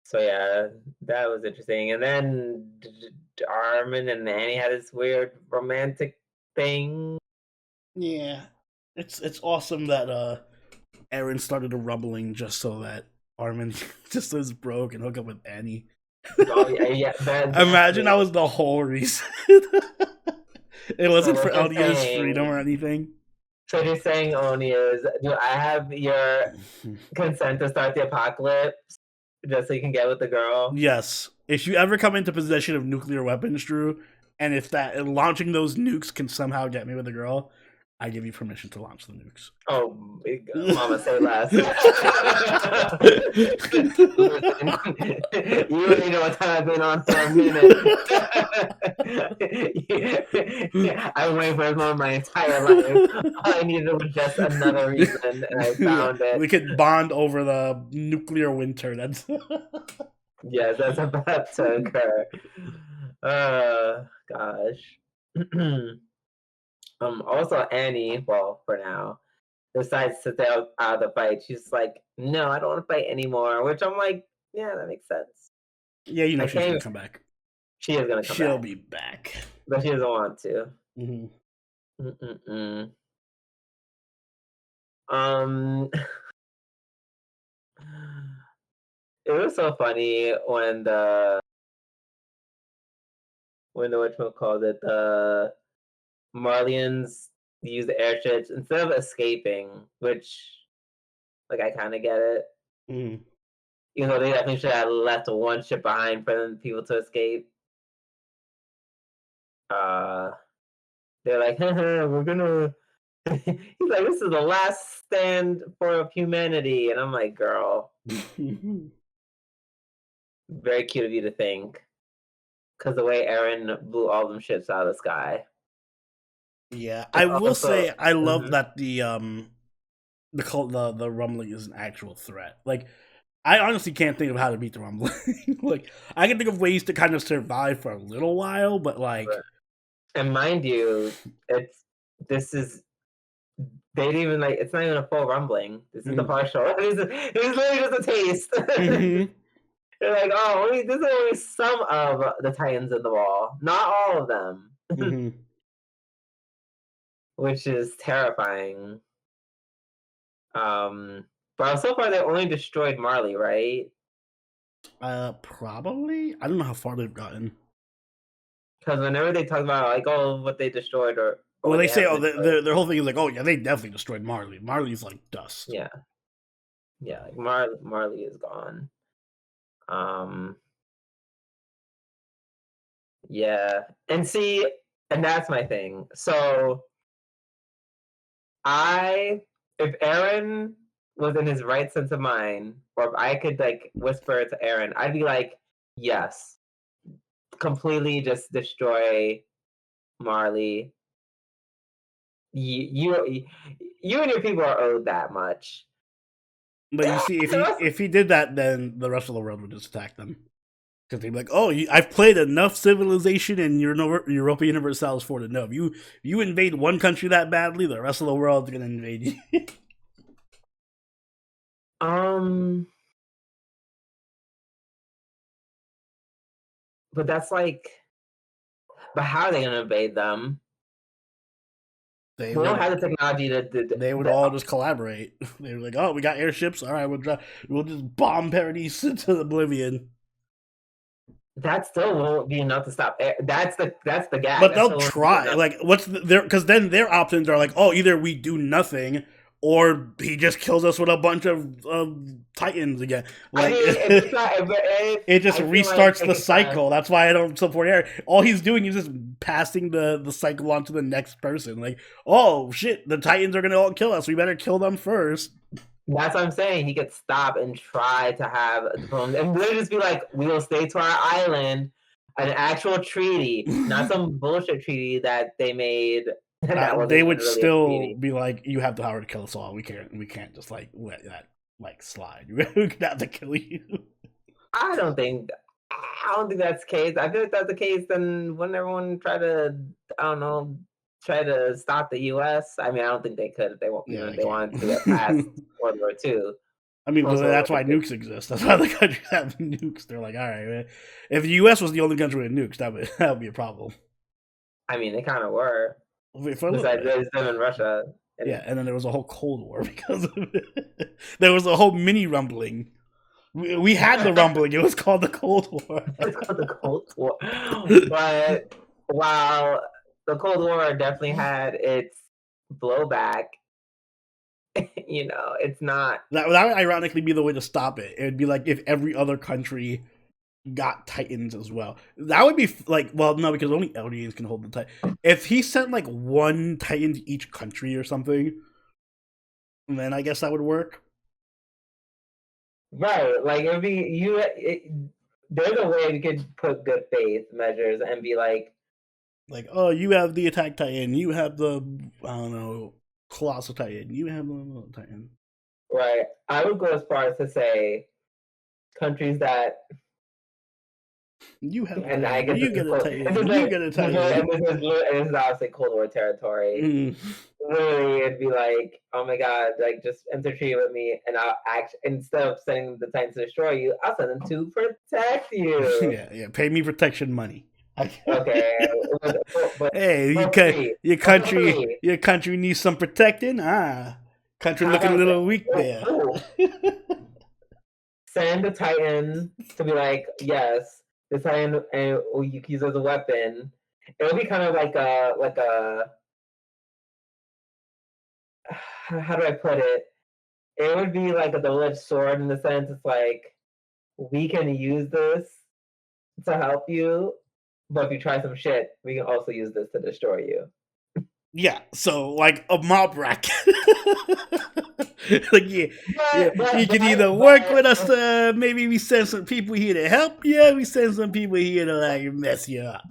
So yeah, that was interesting. And then Armin and Annie had this weird romantic thing. Yeah, it's awesome that Aaron started a rumbling just so that Armin just is broke and hook up with Annie. Oh yeah. Imagine that was the whole reason. It wasn't for LDS freedom or anything. So you're saying, Onias, do I have your consent to start the apocalypse just so you can get with the girl? Yes. If you ever come into possession of nuclear weapons, Drew, and if that launching those nukes can somehow get me with a girl, I give you permission to launch the nukes. Oh, mama, say less. You already know what time I've been on for a minute. I've been waiting for this moment my entire life. All I needed was just another reason, and I found it. We could bond over the nuclear winter. That's yes, that's about to occur. Gosh. Also Annie, well, for now, decides to stay out of the fight. She's like, no, I don't want to fight anymore. Which I'm like, yeah, that makes sense. Yeah, you know she's gonna come back. She is gonna come back. She'll be back. But she doesn't want to. It was so funny when the whatchamacallit, the Marlians use the airships instead of escaping, which, like, I kind of get it. You know, they definitely should have left one ship behind for them people to escape. They're like, we're gonna. He's like, this is the last stand for humanity, and I'm like, girl, very cute of you to think, because the way Aaron blew all them ships out of the sky. Yeah, I will say I love that the rumbling is an actual threat. Like, I honestly can't think of how to beat the rumbling. Like, I can think of ways to kind of survive for a little while, but like, and mind you, they didn't even like. It's not even a full rumbling. This is the partial. It's literally just a taste. They're like, oh, this is only some of the Titans in the wall, not all of them. Which is terrifying. But so far they only destroyed Marley, right? Probably. I don't know how far they've gotten. Because whenever they talk about like, oh, what they destroyed, or well, they say, oh, their whole thing is like, oh yeah, they definitely destroyed Marley. Marley's like dust. Yeah, like Marley is gone. Yeah, and see, and that's my thing. So, if Aaron was in his right sense of mind, or if I could like whisper to Aaron, I'd be like, yes, completely just destroy Marley. You and your people are owed that much. But you see, if he did that, then the rest of the world would just attack them. Because they'd be like, oh, I've played enough Civilization and Europa Universalis for to know. If you invade one country that badly, the rest of the world's going to invade you. But that's like, but how are they going to invade them? They don't have the technology they would all just collaborate. They were like, "Oh, we got airships. All right, we'll just bomb Paradise into oblivion." That still won't be enough to stop. That's the gag. But they'll try. Like, what's their? Because then their options are like, oh, either we do nothing, or he just kills us with a bunch of Titans again. Like, it just restarts the cycle. That's why I don't support Aaron. All he's doing is just passing the cycle on to the next person. Like, oh shit, the Titans are gonna all kill us. We better kill them first. That's what I'm saying. He could stop and try to have the poems, and we'll just be like, "We'll stay to our island." An actual treaty, not some bullshit treaty that they made. They would really still be like, "You have the power to kill us all. We can't just like let that like slide. We have to kill you." I don't think that's the case. I feel like that's the case. Then wouldn't everyone try to, try to stop the U.S.? I mean, I don't think they could if they want. They wanted to get past World War II. I mean, well, that's why nukes exist. That's why the countries have nukes. They're like, all right, man. If the U.S. was the only country with nukes, that would be a problem. I mean, they kind of were. Besides, there's them in Russia. Yeah, and then there was a whole Cold War because of it. There was a whole mini rumbling. We had the rumbling. It was called the Cold War. It's called the Cold War. But while the Cold War definitely had its blowback, it's not. That would ironically be the way to stop it. It would be like if every other country got Titans as well. That would be like, well, no, because only Eldians can hold the Titan. If he sent like one Titan to each country or something, then I guess that would work. Right, like it'd be there's a way you could put good faith measures and be like, oh, you have the Attack Titan, you have the Colossal Titan, you have the Titan. Right, I would go as far as to say countries that you have, and I guess you get a Titan, you get a Titan. And this is obviously Cold War territory. Literally, it'd be like, oh my god, like just enter treaty with me, and I'll instead of sending the Titans to destroy you, I'll send them to protect you. Yeah, pay me protection money. Okay. Hey, your country needs some protecting. Country looking a little weak there. Send the Titan to be like, yes, the Titan, and you can use it as a weapon. It would be kind of like a how do I put it? It would be like a double-edged sword in the sense it's like we can use this to help you, but if you try some shit, we can also use this to destroy you. Yeah, so like a mob racket. Like you can either work with us to maybe we send some people here to help you, we send some people here to like mess you up,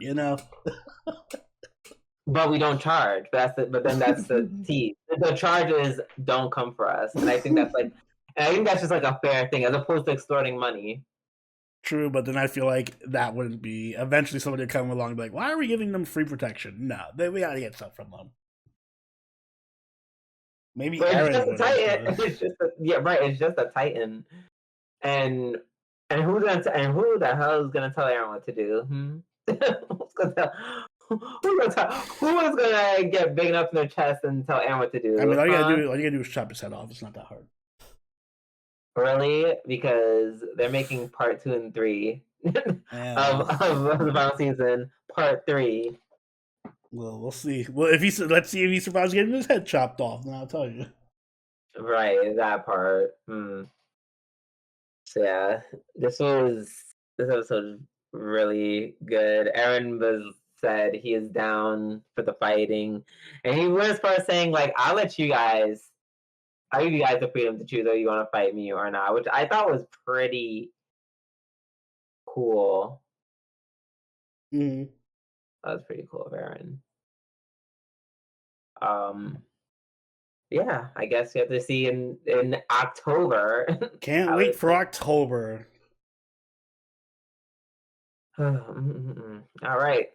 But we don't charge. But then that's the T. The charge is don't come for us, and I think that's just like a fair thing as opposed to extorting money. True, but then I feel like that wouldn't be. Eventually, somebody would come along and be like, "Why are we giving them free protection?" No, we gotta get stuff from them. Maybe Aaron it's just a Titan. It's just a Titan, and who the hell is gonna tell Aaron what to do? Who is gonna get big enough in their chest and tell Aaron what to do? I mean, all you gotta do is chop his head off. It's not that hard. Really? Because they're making part 2 and 3 of the final season, part 3. Well, we'll see. Well, let's see if he survives getting his head chopped off. Then I'll tell you. Right, that part. So yeah, this episode really good. Aaron said he is down for the fighting, and he went as far as saying like, I'll give you guys the freedom to choose whether you want to fight me or not, which I thought was pretty cool. Mm-hmm. That was pretty cool of Aaron. Yeah, I guess you have to see in October. Can't wait for October. All right.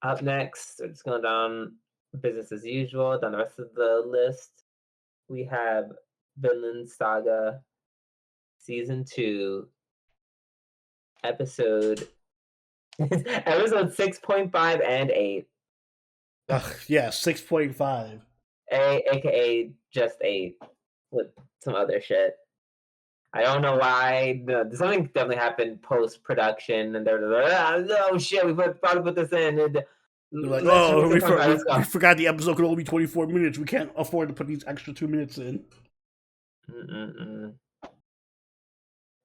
Up next, we're just going down business as usual. Down the rest of the list, we have Vinland Saga Season 2, episode 6.5 and 8. Yeah, 6.5. AKA just 8 with some other shit. I don't know why. Something definitely happened post production, and they're like, oh shit, we probably put this in. And they're like, oh, we forgot the episode could only be 24 minutes. We can't afford to put these extra 2 minutes in.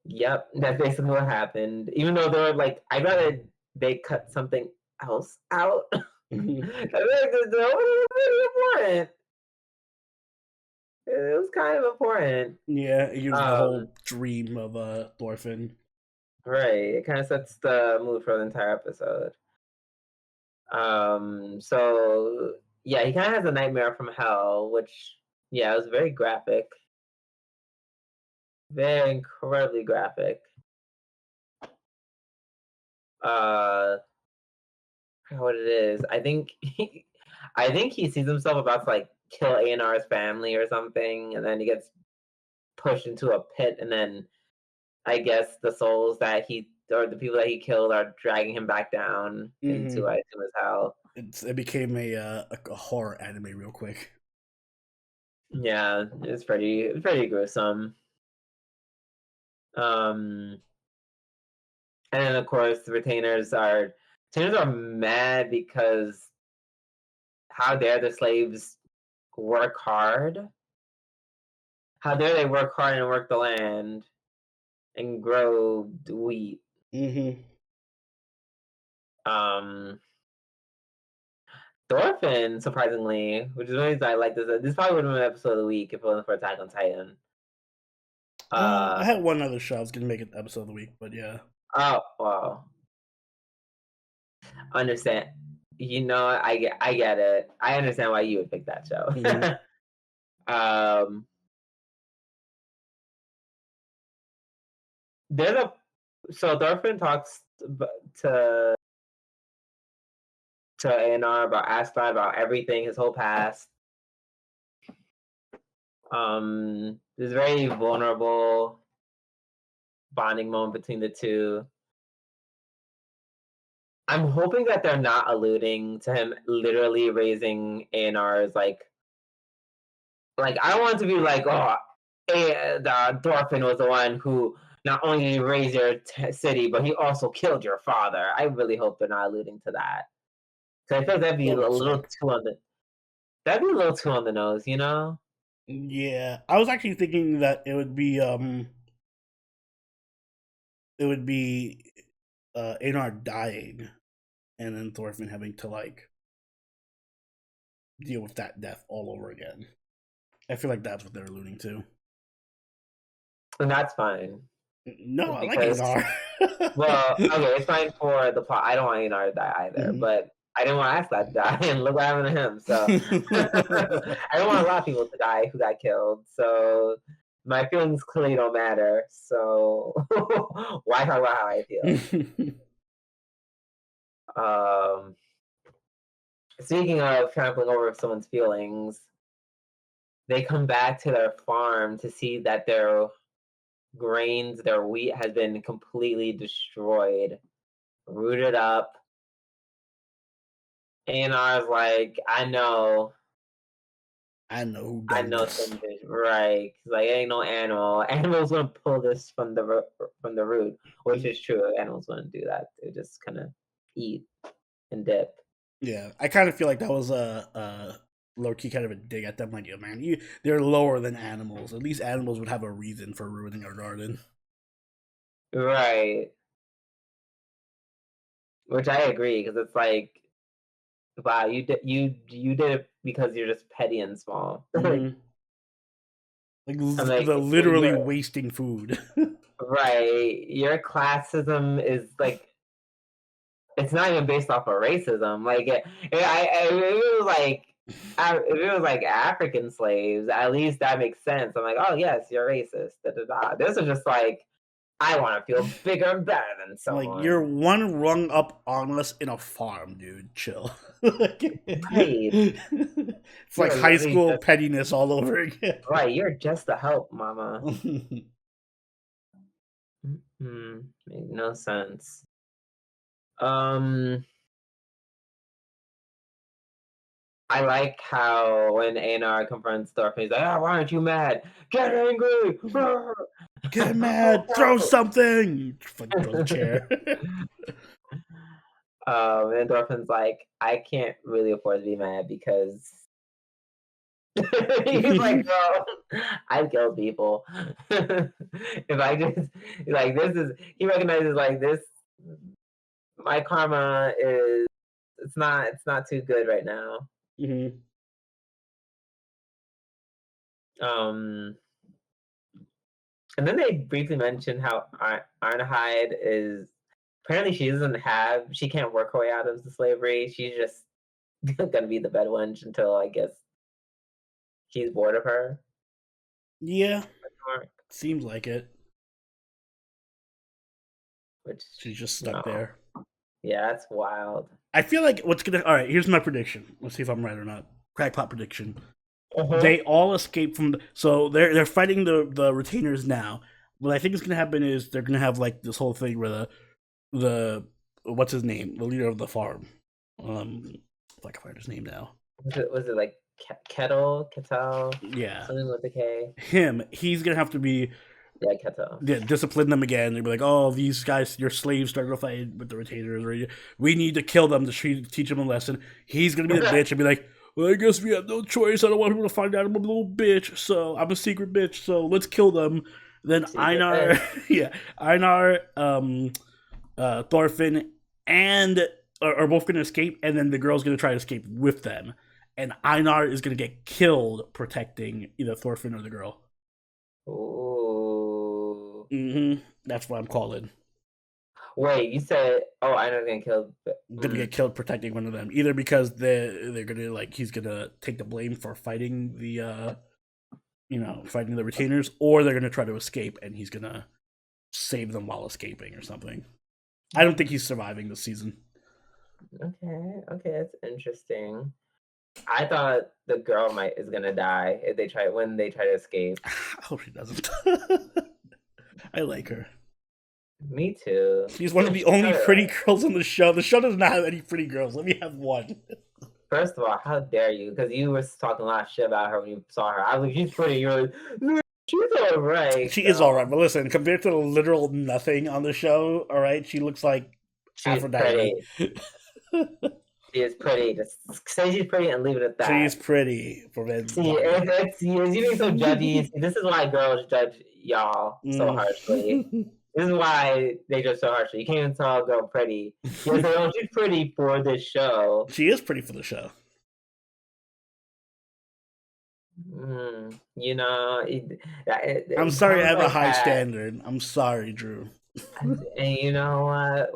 Yep, that's basically what happened. Even though they were like, I'd rather they cut something else out. It was really important. It was kind of important. Yeah, it gives the whole dream of Thorfinn. Right. It kind of sets the mood for the entire episode. So yeah, he kind of has a nightmare from hell, which yeah, it was very graphic. Very incredibly graphic. What it is. I think he sees himself about to like kill A&R's family or something, and then he gets pushed into a pit, and then I guess the souls that he or the people that he killed are dragging him back down into his hell. It became a horror anime real quick. Yeah, it's pretty gruesome. And then of course the retainers are mad because how dare the slaves work hard? How dare they work hard and work the land and grow wheat? Thorfinn, surprisingly, which is one reason I like this. This probably would have been an episode of the week if it wasn't for Attack on Titan. I had one other show I was gonna make it episode of the week, but yeah. Oh wow. Understand. You know, I get it. I understand why you would pick that show. So Thorfinn talks to A&R about Asgard, about everything, his whole past. There's a very vulnerable bonding moment between the two. I'm hoping that they're not alluding to him literally raising A&R's like I don't want it to be like, oh, the Thorfinn was the one who not only raised your city, but he also killed your father. I really hope they're not alluding to that. Because I feel that'd be a little too on the nose, you know? Yeah, I was actually thinking that it would be A&R dying, and then Thorfinn having to like deal with that death all over again. I feel like that's what they're alluding to. And that's fine. No, I like A&R. Well, okay, it's fine for the plot. I don't want A&R to die either, but I didn't want Asgard to die, and look what happened to him. So I don't want a lot of people to die who got killed. So my feelings clearly don't matter. So why talk about how I feel? Speaking of trampling over someone's feelings, they come back to their farm to see that their grains, their wheat has been completely destroyed, rooted up. A&R's like, I know something, right? Like, ain't no animal. Animals wouldn't pull this from the root, which is true. Animals wouldn't do that. They just kind of eat and dip. Yeah, I kind of feel like that was a low key kind of a dig at them. Like, yo, man, they're lower than animals. At least animals would have a reason for ruining our garden. Right. Which I agree, because it's like, wow, you did it because you're just petty and small. Like they're literally wasting food. Right. Your classism is like, it's not even based off of racism. Like, if it was like African slaves, at least that makes sense. I'm like, oh yes, you're racist. Da, da, da. This is just like, I want to feel bigger and better than someone. Like, you're one rung up on us in a farm, dude. Chill. Right. It's like high school pettiness all over again. Right, you're just the help, mama. Made no sense. I like how when Einar confronts Thorfinn, he's like, "Ah, why aren't you mad? Get angry! Get mad! Throw something!" Fucking throw the chair. And Thorfinn's like, "I can't really afford to be mad because." He's like, "Bro, I kill people. If I just like this is," he recognizes like this. My karma is it's not too good right now. Mm-hmm. And then they briefly mentioned how Arnhide is apparently she can't work her way out of the slavery. She's just gonna be the bed wench until I guess he's bored of her. Yeah, seems like it. Which she's just stuck there. Yeah, that's wild. I feel like what's gonna. All right, here's my prediction. Let's see if I'm right or not. Crackpot prediction. They all escape from. So they're fighting the retainers now. What I think is gonna happen is they're gonna have like this whole thing where the what's his name, the leader of the farm. I can find his name now. Was it like Kettle? Yeah, something with a K. He's gonna have to be. Yeah, Kettle. Yeah, discipline them again. They'll be like, "Oh, these guys, your slaves started to fight with the retainers, or we need to kill them to teach them a lesson." He's gonna be the bitch and be like, "Well, I guess we have no choice. I don't want people to find out I'm a little bitch, so I'm a secret bitch. So let's kill them." Then Einar, Einar, Thorfinn, and are both gonna escape, and then the girl's gonna try to escape with them, and Einar is gonna get killed protecting either Thorfinn or the girl. Ooh. Mm-hmm. That's what I'm calling. Wait, you said Einar's gonna get killed protecting one of them, either because they're gonna like he's gonna take the blame for fighting the fighting the retainers, or they're gonna try to escape and he's gonna save them while escaping or something. I don't think he's surviving this season. Okay, that's interesting. I thought the girl is gonna die when they try to escape. I hope she doesn't. I like her. Me too. She's one of the only pretty girls on the show. The show does not have any pretty girls. Let me have one. First of all, how dare you? Because you were talking a lot of shit about her when you saw her. I was like, she's pretty. You're like, she's alright. She is alright, but listen, compared to the literal nothing on the show, alright, she looks like Aphrodite. She is pretty. Just say she's pretty and leave it at that. She's pretty. You're being so judgy. This is why girls judge y'all so harshly. This is why they judge so harshly. You can't even tell a girl pretty. You say, she's pretty for this show. She is pretty for the show. I'm sorry I have a high standard. I'm sorry, Drew. And you know what?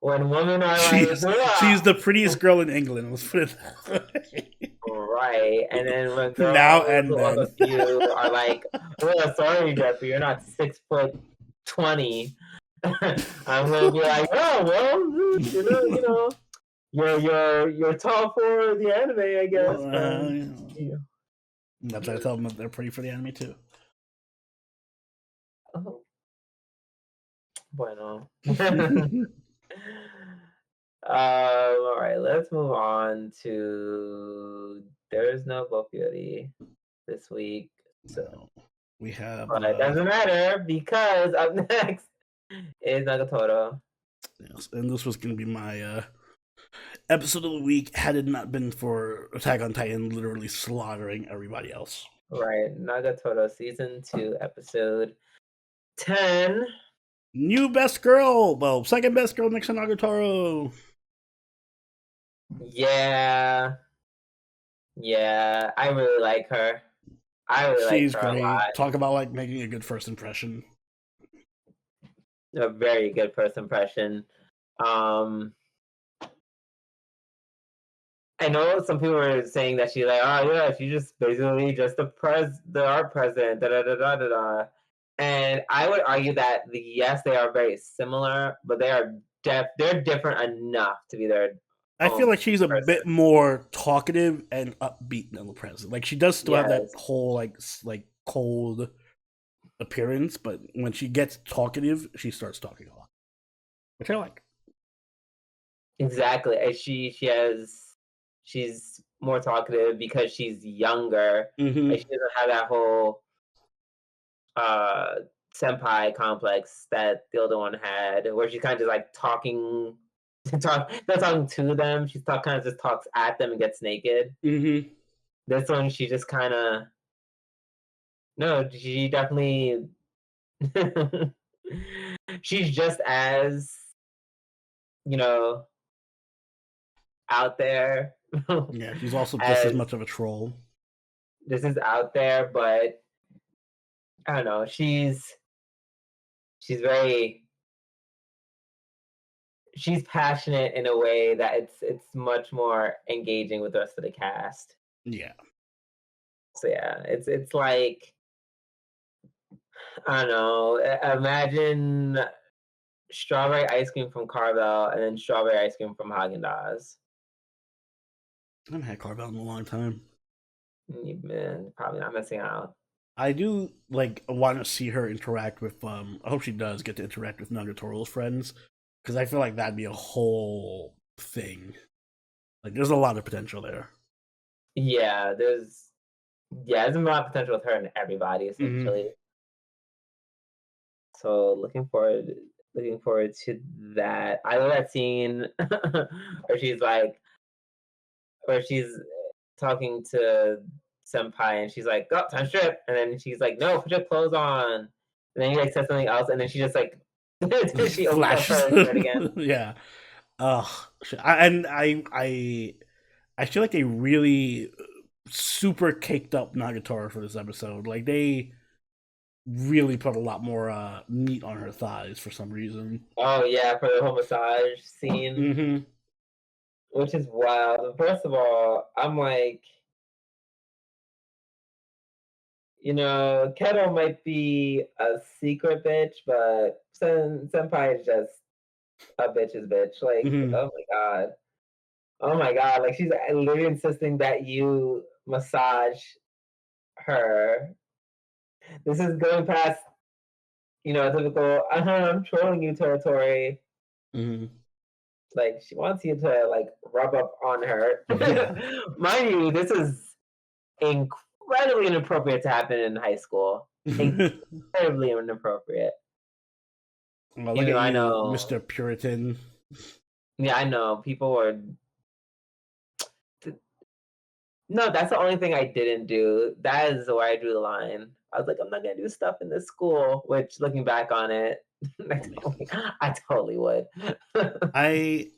When women are she's the prettiest girl in England. Let's put it that way. Right, and then when girls now and then you are like, "Oh, sorry, Jeffrey, you're not 6'20". I'm gonna be like, "Oh, well, you know, you're tall for the anime, I guess." That's why I tell them that they're pretty for the anime too. Oh, bueno. All right, let's move on to there's no Bokyori this week. So we have but it doesn't matter because up next is Nagatoro. Yes, and this was gonna be my episode of the week had it not been for Attack on Titan literally slaughtering everybody else. Right, Nagatoro season 2, episode 10. New best girl. Well, second best girl next to Nagatoro. Yeah, I really like her. She's like her great. A lot. Talk about like making a good first impression. A very good first impression. I know some people were saying that she's like, oh yeah, she's just basically just the art president, And I would argue that yes, they are very similar, but they're different enough to be their. I feel like she's a bit more talkative and upbeat than the president. Like she does still have that whole like cold appearance, but when she gets talkative, she starts talking a lot, which I like. Exactly, and she has she's more talkative because she's younger. Mm-hmm. Like she doesn't have that whole senpai complex that the other one had, where she kind of just like talking, not talking to them. She's kind of just talks at them and gets naked. Mm-hmm. This one, she just kind of no, she definitely she's just as out there. Yeah, she's also just as much of a troll. This is out there, but I don't know. She's passionate in a way that it's much more engaging with the rest of the cast. Yeah. So yeah, it's like, I don't know. Imagine strawberry ice cream from Carvel and then strawberry ice cream from Haagen-Dazs. I haven't had Carvel in a long time. Man, probably not missing out. I do want to see her interact with. I hope she does get to interact with Nagatoro's friends, because I feel like that'd be a whole thing. Like, there's a lot of potential there. Yeah, there's a lot of potential with her and everybody essentially. Mm-hmm. So looking forward to that. I love that scene where she's talking to senpai and she's like, "Oh, time strip," and then she's like, "No, put your clothes on," and then he like says something else, and then she just like she flashes her again. Yeah. I feel like they really super caked up Nagatoro for this episode. Like, they really put a lot more meat on her thighs for some reason. Oh yeah, for the whole massage scene. Mm-hmm. Which is wild. First of all, I'm like, Keto might be a secret bitch, but Senpai is just a bitch's bitch. Like, mm-hmm. Oh my god. Like, she's literally insisting that you massage her. This is going past, typical, I'm trolling you territory. Mm-hmm. Like, she wants you to, like, rub up on her. Yeah. Mind you, this is incredibly inappropriate to happen in high school. Incredibly inappropriate. Well, look at I know, Mr. Puritan. Yeah, I know. People were... No, that's the only thing I didn't do. That is where I drew the line. I was like, I'm not going to do stuff in this school, which, looking back on it, I totally would. I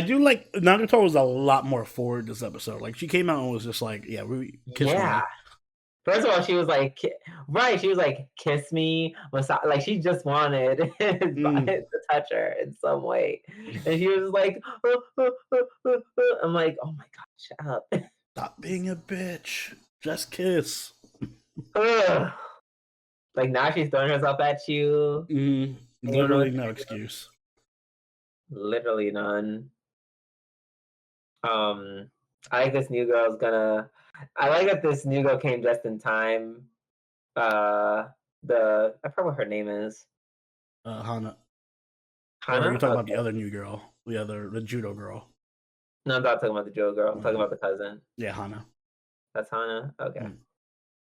do like Nagatoro was a lot more forward this episode. Like, she came out and was just like, "Yeah, we kiss me." First of all, she was like, right? She was like, "Kiss me," like she just wanted to touch her in some way, and she was like, I'm like, "Oh my god, shut up! Stop being a bitch. Just kiss." Like, now she's throwing herself at you. Literally no excuse. Literally none. I like this new girl's gonna. I like that this new girl came just in time. I forgot what her name is. Hana. Hana? Or are you talking about the other new girl? The judo girl? No, I'm not talking about the judo girl. I'm talking about the cousin. Yeah, Hana. That's Hana? Okay.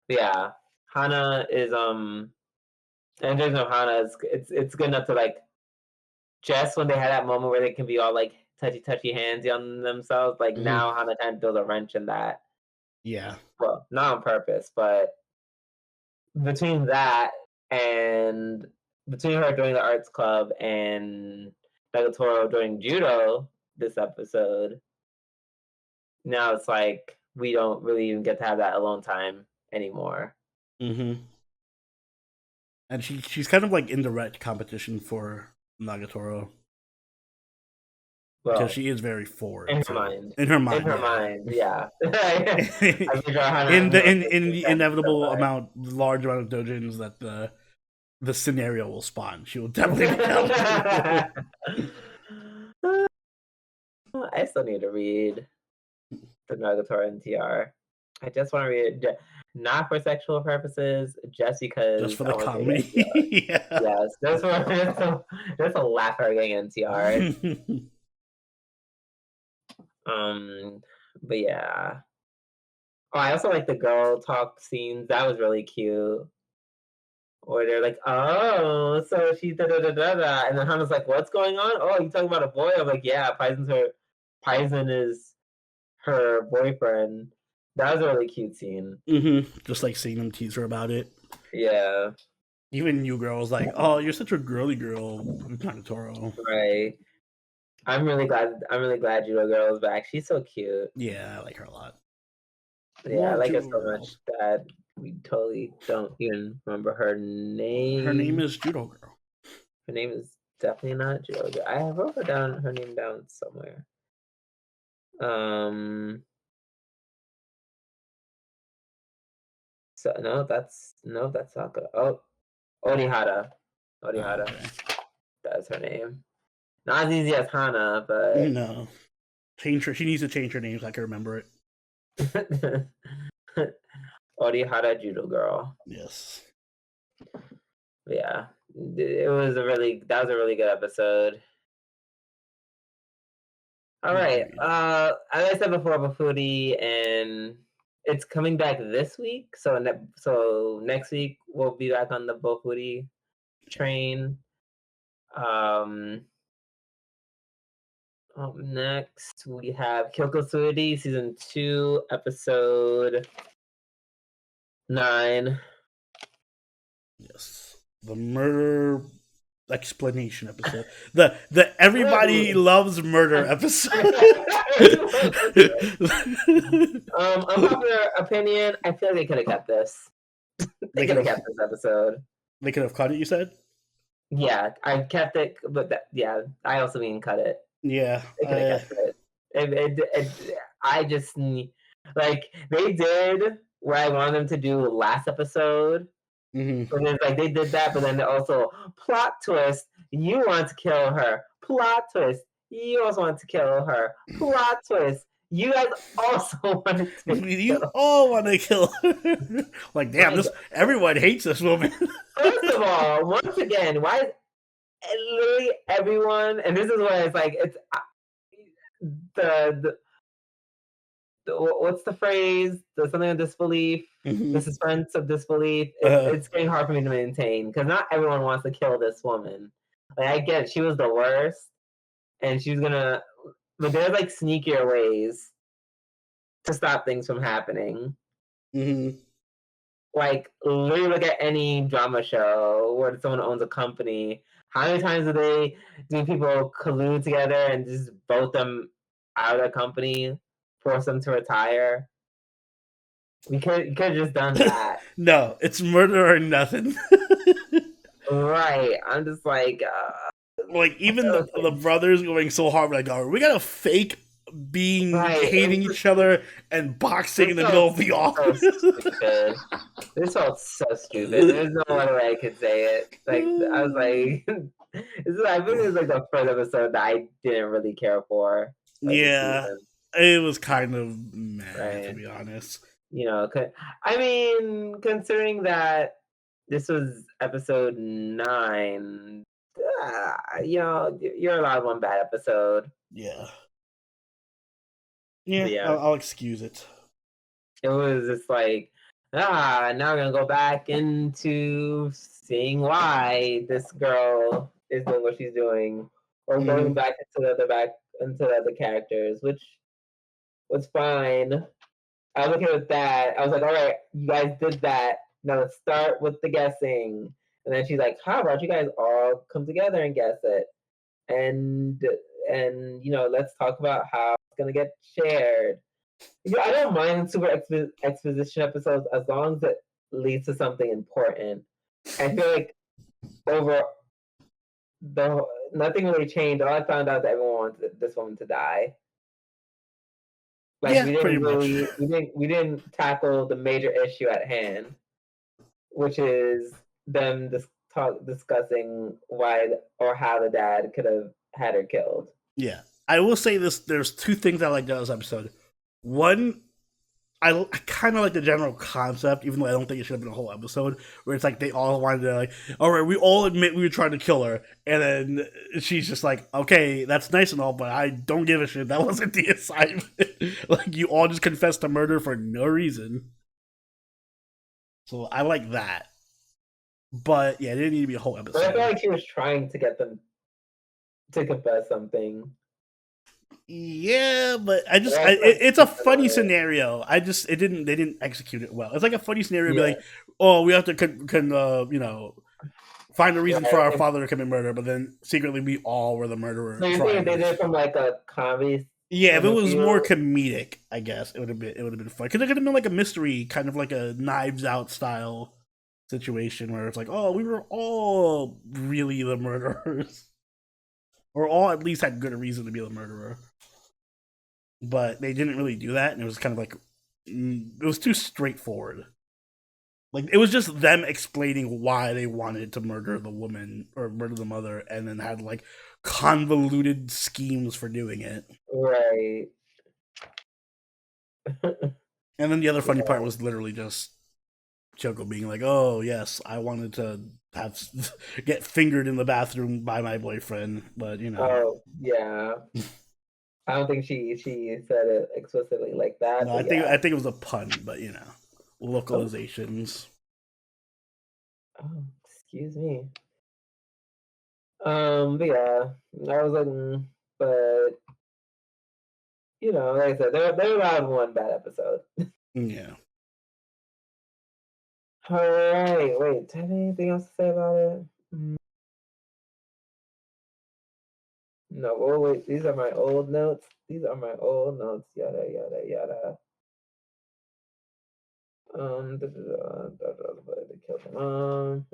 Yeah. Hana is and there's no Hana, it's good enough to, like, just when they had that moment where they can be all like touchy handsy on themselves, like now Hana kind of throws a wrench in that. Yeah. Well, not on purpose, but between that and between her joining the arts club and Nagatoro joining judo this episode, now it's like we don't really even get to have that alone time anymore. And she's kind of like in direct competition for Nagatoro. Well, because she is very forward. In her mind. In her mind, yeah. In the inevitable large amount of dojins that the scenario will spawn, she will definitely become. I still need to read the Nagatoro NTR. I just want to read it, not for sexual purposes, just because. Just for the comedy. Yeah. Yes, just to laugh at her getting NTR. But yeah. Oh, I also like the girl talk scenes. That was really cute. Or they're like, oh, so she da da da da da, and then Hana's like, what's going on? Oh, you talking about a boy? I'm like, yeah, Paizen is her boyfriend. That was a really cute scene. Just like seeing them tease her about it. Yeah. Even you girl was like, oh, you're such a girly girl, Nagatoro. Right. I'm really glad Judo Girl is back. She's so cute. Yeah, I like her a lot. Yeah, I like her so much that we totally don't even remember her name. Her name is Judo Girl. Her name is definitely not Judo Girl. I wrote her name down somewhere. So no, that's Saka. Oh, Orihara. Orihara. Okay. That's her name. Not as easy as Hana, but no. Change her. She needs to change her name so I can remember it. Orihara Judo Girl. Yes. Yeah, that was a really good episode. All right. As I said before, Bafudi, and it's coming back this week. So next week we'll be back on the Bafudi train. Up next we have Kyokou Suiri season 2, episode 9. Yes, the murder explanation episode. The everybody loves murder episode. Unpopular opinion, I feel like they could have kept this. They could have kept this episode. They could have cut it, you said? Yeah, I kept it, but I also mean cut it. Yeah. They could have kept it. I just, like, they did what I wanted them to do last episode. Mm-hmm. And it's like they did that, but then also plot twist. You want to kill her. Plot twist. You also want to kill her. Plot twist. You guys also want to. You all want to kill her. Like, damn, everyone hates this woman. First of all, once again, why is literally everyone? And this is why it's like it's the what's the phrase? The something of disbelief, the suspense of disbelief. It's getting hard for me to maintain because not everyone wants to kill this woman. Like, I get it, she was the worst, and she's gonna. But there's like sneakier ways to stop things from happening. Mm-hmm. Like, literally look at any drama show where someone owns a company. How many times do people collude together and just vote them out of the company? Force them to retire. You could have just done that. No, it's murder or nothing. Right. I'm just like even the brothers going so hard, like, oh, we gotta fake being hating each other and boxing in the middle of the office. So this felt so stupid. There's no other way I could say it. Like, I was like, I think it was like the first episode that I didn't really care for. Yeah. It was kind of meh, to be honest. You know, I mean, considering that this was episode 9, you know, you're allowed one bad episode. Yeah. Yeah, I'll excuse it. It was just like, now we're going to go back into seeing why this girl is doing what she's doing. Or going back into the other characters, which was fine. I was okay with that. I was like, all right, you guys did that. Now let's start with the guessing. And then she's like, how about you guys all come together and guess it? And you know, let's talk about how it's gonna get shared. You know, I don't mind super exposition episodes as long as it leads to something important. I feel like nothing really changed. All I found out that everyone wanted this woman to die. Like, yeah, we didn't tackle the major issue at hand, which is them discussing why or how the dad could have had her killed. Yeah, I will say this: there's two things I liked about this episode. One, I kind of like the general concept, even though I don't think it should have been a whole episode, where it's like they all wanted to, like, all right, we all admit we were trying to kill her, and then she's just like, okay, that's nice and all, but I don't give a shit. That wasn't the assignment. Like, you all just confessed to murder for no reason. So I like that. But yeah, it didn't need to be a whole episode. But I feel like she was trying to get them to confess something. Yeah, but it's a funny scenario. They didn't execute it well. It's like a funny scenario, be like, oh, we have to find a reason for our father to commit murder, but then secretly we all were the murderer. So you think they did it from like a comedy? Yeah, if it was more comedic, I guess it would have been fun, because it could have been like a mystery, kind of like a Knives Out style situation where it's like, oh, we were all really the murderers, or all at least had good reason to be the murderer. But they didn't really do that, and it was kind of like, it was too straightforward. Like, it was just them explaining why they wanted to murder the woman or murder the mother, and then had like convoluted schemes for doing it. Right. And then the other funny part was literally just Kyokou being like, "Oh yes, I wanted to get fingered in the bathroom by my boyfriend," but you know. Oh yeah. I don't think she said it explicitly like that. No, I think it was a pun, but you know, localizations. Oh, excuse me. But yeah, I was like, but you know, like I said, they're allowed one bad episode. Yeah. All right, wait. Do I have anything else to say about it? No. Oh wait, these are my old notes. Yada yada yada. They killed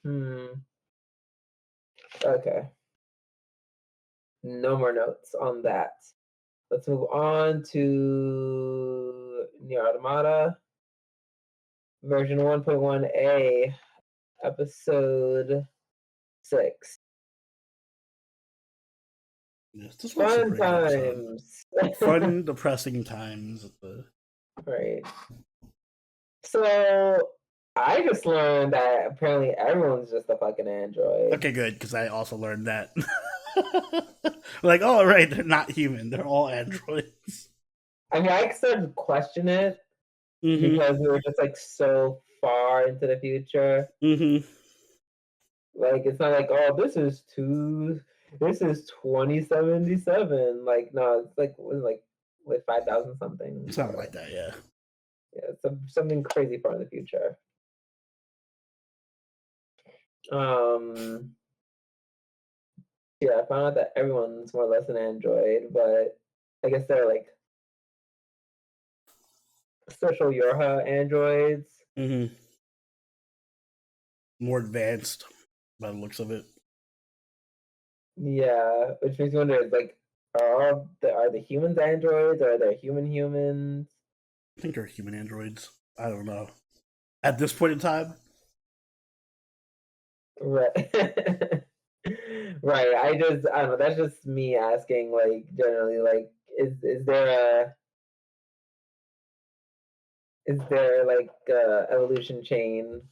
him. Okay. No more notes on that. Let's move on to Nier Automata, version 1.1a, episode 6. Yes, this fun times. Fun, depressing times. Right. So I just learned that apparently everyone's just a fucking android. Okay, good, because I also learned that. Like, oh, right, they're not human. They're all androids. I mean, I started to question it because we were just like so far into the future. Like, it's not like, oh, this is 2077. Like, no, it's like, what 5,000 something. Something like that, yeah. Yeah, something crazy far in the future. Yeah, I found out that everyone's more or less an android, but I guess they're like social Yorha androids. More advanced by the looks of it. Yeah, which makes me wonder, like, are the humans androids, or are there humans? I think they're human androids. I don't know. At this point in time? Right. Right. I don't know. That's just me asking, like, generally, like, is there like a evolution chain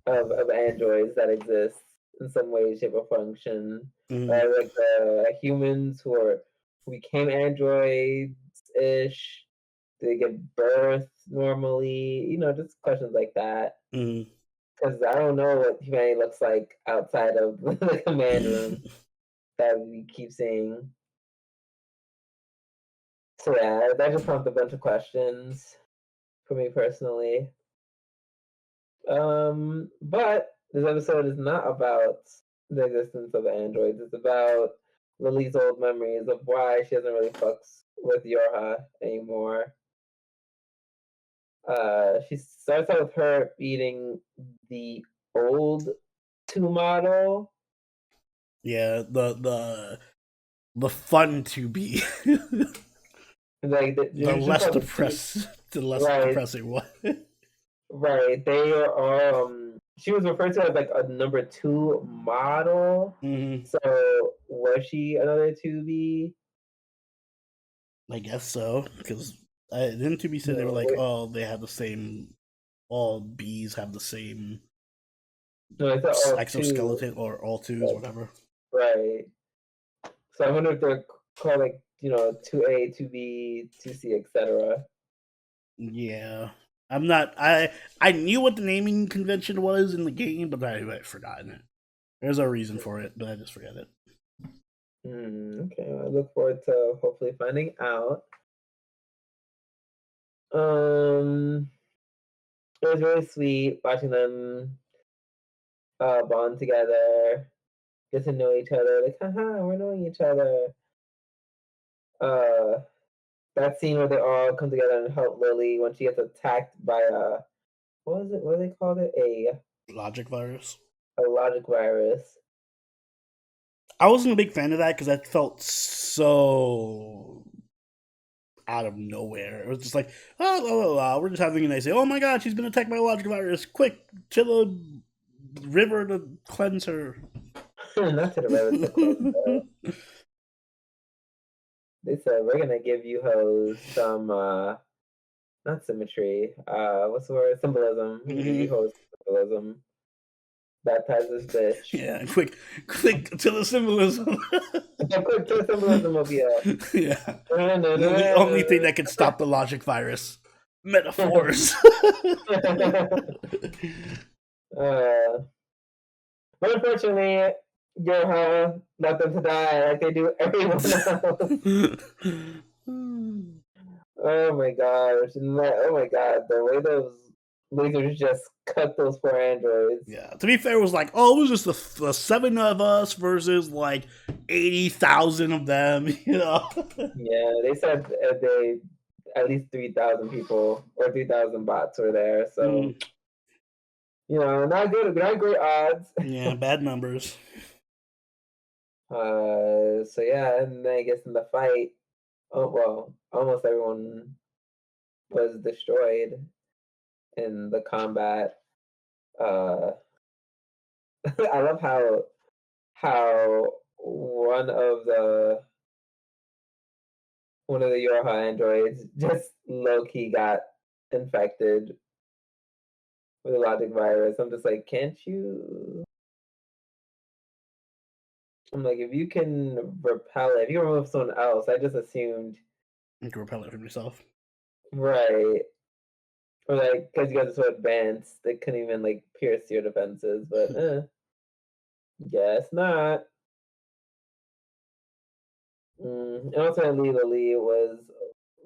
of androids that exists in some way, shape, or function? Like humans who became androids-ish, do they give birth normally? You know, just questions like that. Because I don't know what humanity looks like outside of the command room that we keep seeing. So yeah, that just prompted a bunch of questions for me personally. But this episode is not about the existence of androids. It's about Lily's old memories of why she doesn't really fucks with Yorha anymore. She starts out with her beating the old 2 model. Yeah, the fun to be. Like the less depressing one. Right. They are she was referred to as like a number 2 model. So was she another 2B? I guess so, because Didn't to be said they were like, oh, they have the same. All bees have the same. No, it's all exoskeleton or all twos, whatever. Right. So I wonder if they're called like 2A, 2B, 2C, etc. Yeah, I'm not. I knew what the naming convention was in the game, but I've forgotten it. There's a reason for it, but I just forget it. Okay, well, I look forward to hopefully finding out. It was really sweet watching them bond together, get to know each other. Like, haha, we're knowing each other. That scene where they all come together and help Lily when she gets attacked by a what was it? What do they call it? A logic virus. A logic virus. I wasn't a big fan of that because that felt so out of nowhere. It was just like, oh, blah, blah, blah. We're just having a nice day. Oh my god, she's been attacked by a logic virus. Quick, to the river to cleanse her. Not to the river to cleanse her. They said, we're going to give you hoes some, not symmetry, what's the word? Symbolism. We're going to give you hoes symbolism. Baptize this bitch. Yeah, quick to the symbolism. Quick to the symbolism will be yeah. The only thing that can stop the logic virus. Metaphors. But unfortunately, Yoha let them to die like they do everyone else. Oh my gosh. Oh my god. The way those lasers just cut those poor androids. Yeah. To be fair, it was like, oh, it was just the 7 of us versus like 80,000 of them, you know? Yeah, they said they at least 3,000 people or 3,000 bots were there, so not great odds. Yeah, bad numbers. So yeah, and then I guess in the fight, almost everyone was destroyed in the combat. I love how one of the Yorha androids just low key got infected with a logic virus. I'm just like, can't you? I'm like, if you can repel it, if you remove someone else, I just assumed you can repel it from yourself. Right. Or like, because you guys are so advanced, they couldn't even like pierce your defenses, but guess not. And also, Lily was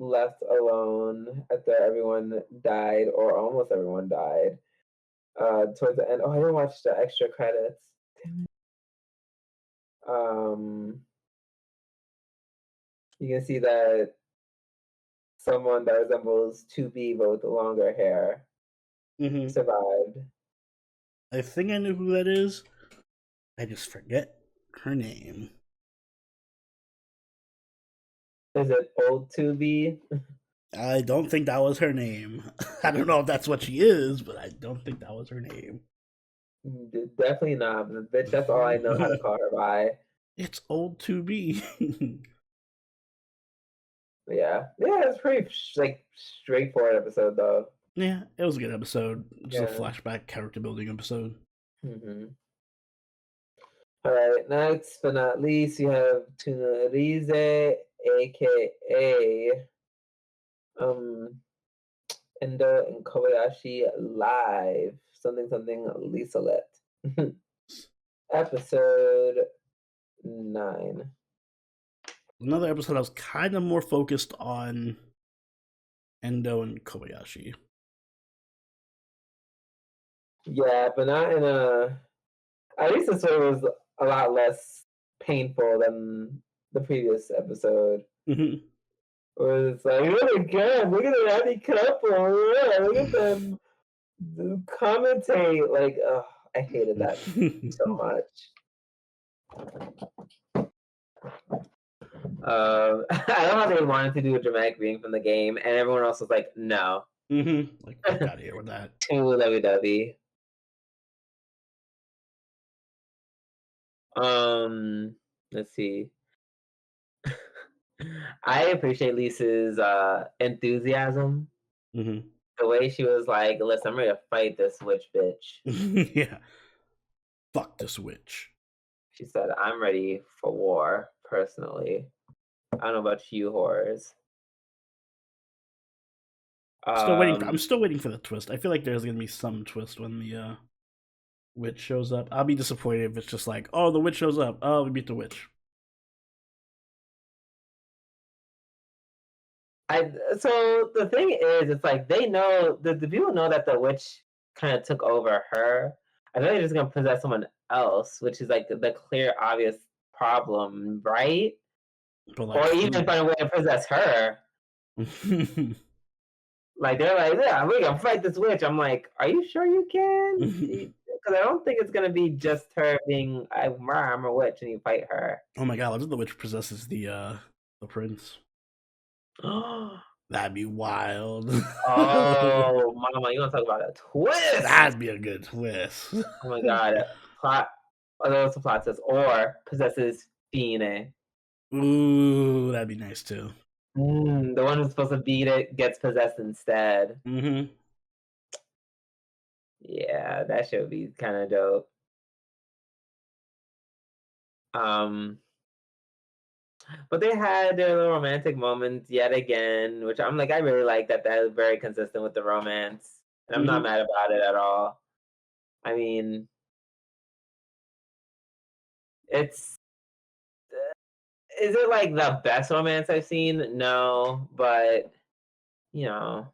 left alone after everyone died, or almost everyone died. Towards the end. Oh, I didn't watch the extra credits. You can see that someone that resembles 2B but with longer hair survived. I think I know who that is. I just forget her name. Is it old 2B? I don't think that was her name. I don't know if that's what she is, but I don't think that was her name. Definitely not. Bitch, that's all I know how to call her by. It's old 2B. Yeah, it's pretty like straightforward episode though. Yeah, it was a good episode. Just a flashback character building episode. All right, next but not least, you have Tunrize, aka Endo and Kobayashi live. Something Lisalet. Episode 9. Another episode I was kind of more focused on Endo and Kobayashi. Yeah, but not in a. At least this one was a lot less painful than the previous episode. Where it's like, oh my god, look at the happy couple. Yeah, look at them commentate. Like, oh, I hated that so much. I don't know how they wanted to do a dramatic reading from the game, and everyone else was like, no. Like, get out of here with that. Too lovey-dovey. Let's see. I appreciate Lisa's enthusiasm. Mm-hmm. The way she was like, "Listen, I'm ready to fight this witch bitch." Yeah. Fuck this witch. She said, "I'm ready for war." Personally, I don't know about you, whores. I'm still waiting for the twist. I feel like there's gonna be some twist when the witch shows up. I'll be disappointed if it's just like, oh, the witch shows up. Oh, we beat the witch. So the thing is, it's like they know the people know that the witch kind of took over her. I know they're just gonna possess someone else, which is like the clear, obvious problem, right? But like, or even find a way to possess her. Like they're like, yeah, we're gonna fight this witch. I'm like, are you sure you can? Because I don't think it's gonna be just her being, I'm a witch, and you fight her. Oh my god, what if the witch possesses the prince? That'd be wild. Oh, mama, you want to talk about a twist? That'd be a good twist. Oh my god, plot. Oh, those plot says or possesses Fine. Ooh, that'd be nice too. The one who's supposed to beat it gets possessed instead. Mm-hmm. Yeah, that should be kind of dope. But they had their little romantic moments yet again, which I'm like, I really like that. That is very consistent with the romance, and I'm not mad about it at all. I mean, it's is it like the best romance I've seen? No, but you know,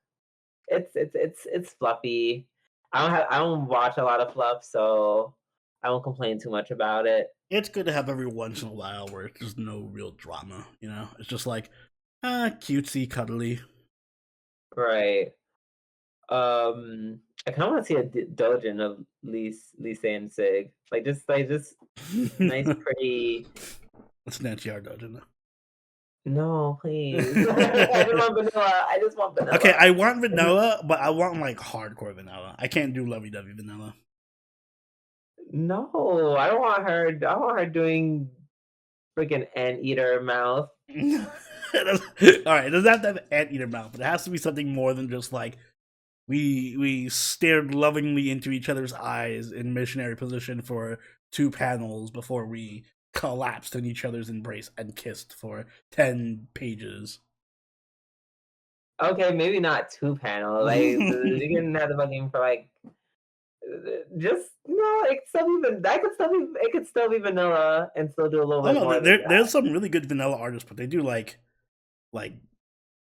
it's fluffy. I don't watch a lot of fluff, so I won't complain too much about it. It's good to have every once in a while where there's no real drama, you know? It's just like, cutesy, cuddly. Right. I kind of want to see a dojin of Lisa and Sig. Like just nice, pretty. Snatch yard dojin. No, please. I just want vanilla. I just want vanilla. Okay, I want vanilla, but I want like hardcore vanilla. I can't do lovey-dovey vanilla. No, I don't want her. I want her doing freaking anteater mouth. All right, it doesn't have to have anteater mouth, but it has to be something more than just like we stared lovingly into each other's eyes in missionary position for 2 panels before we collapsed in each other's embrace and kissed for 10 pages. Okay, maybe not 2 panels. Like you can have the fucking for like just no. It could still be vanilla and still do a little bit more. There's some really good vanilla artists, but they do like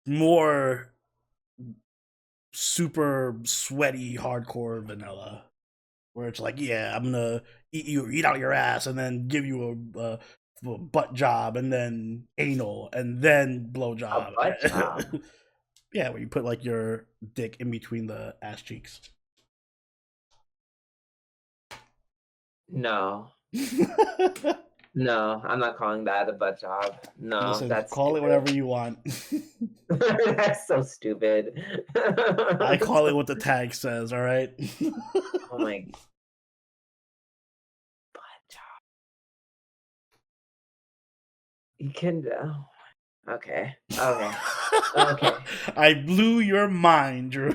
more super sweaty hardcore vanilla, where it's like, yeah, I'm gonna eat out your ass and then give you a butt job and then anal and then blow job. Yeah, where you put like your dick in between the ass cheeks. No. No, I'm not calling that a butt job. No, listen, that's call stupid. It whatever you want. That's so stupid. I call it what the tag says, all right? Oh my butt job. You can okay. I blew your mind, Drew.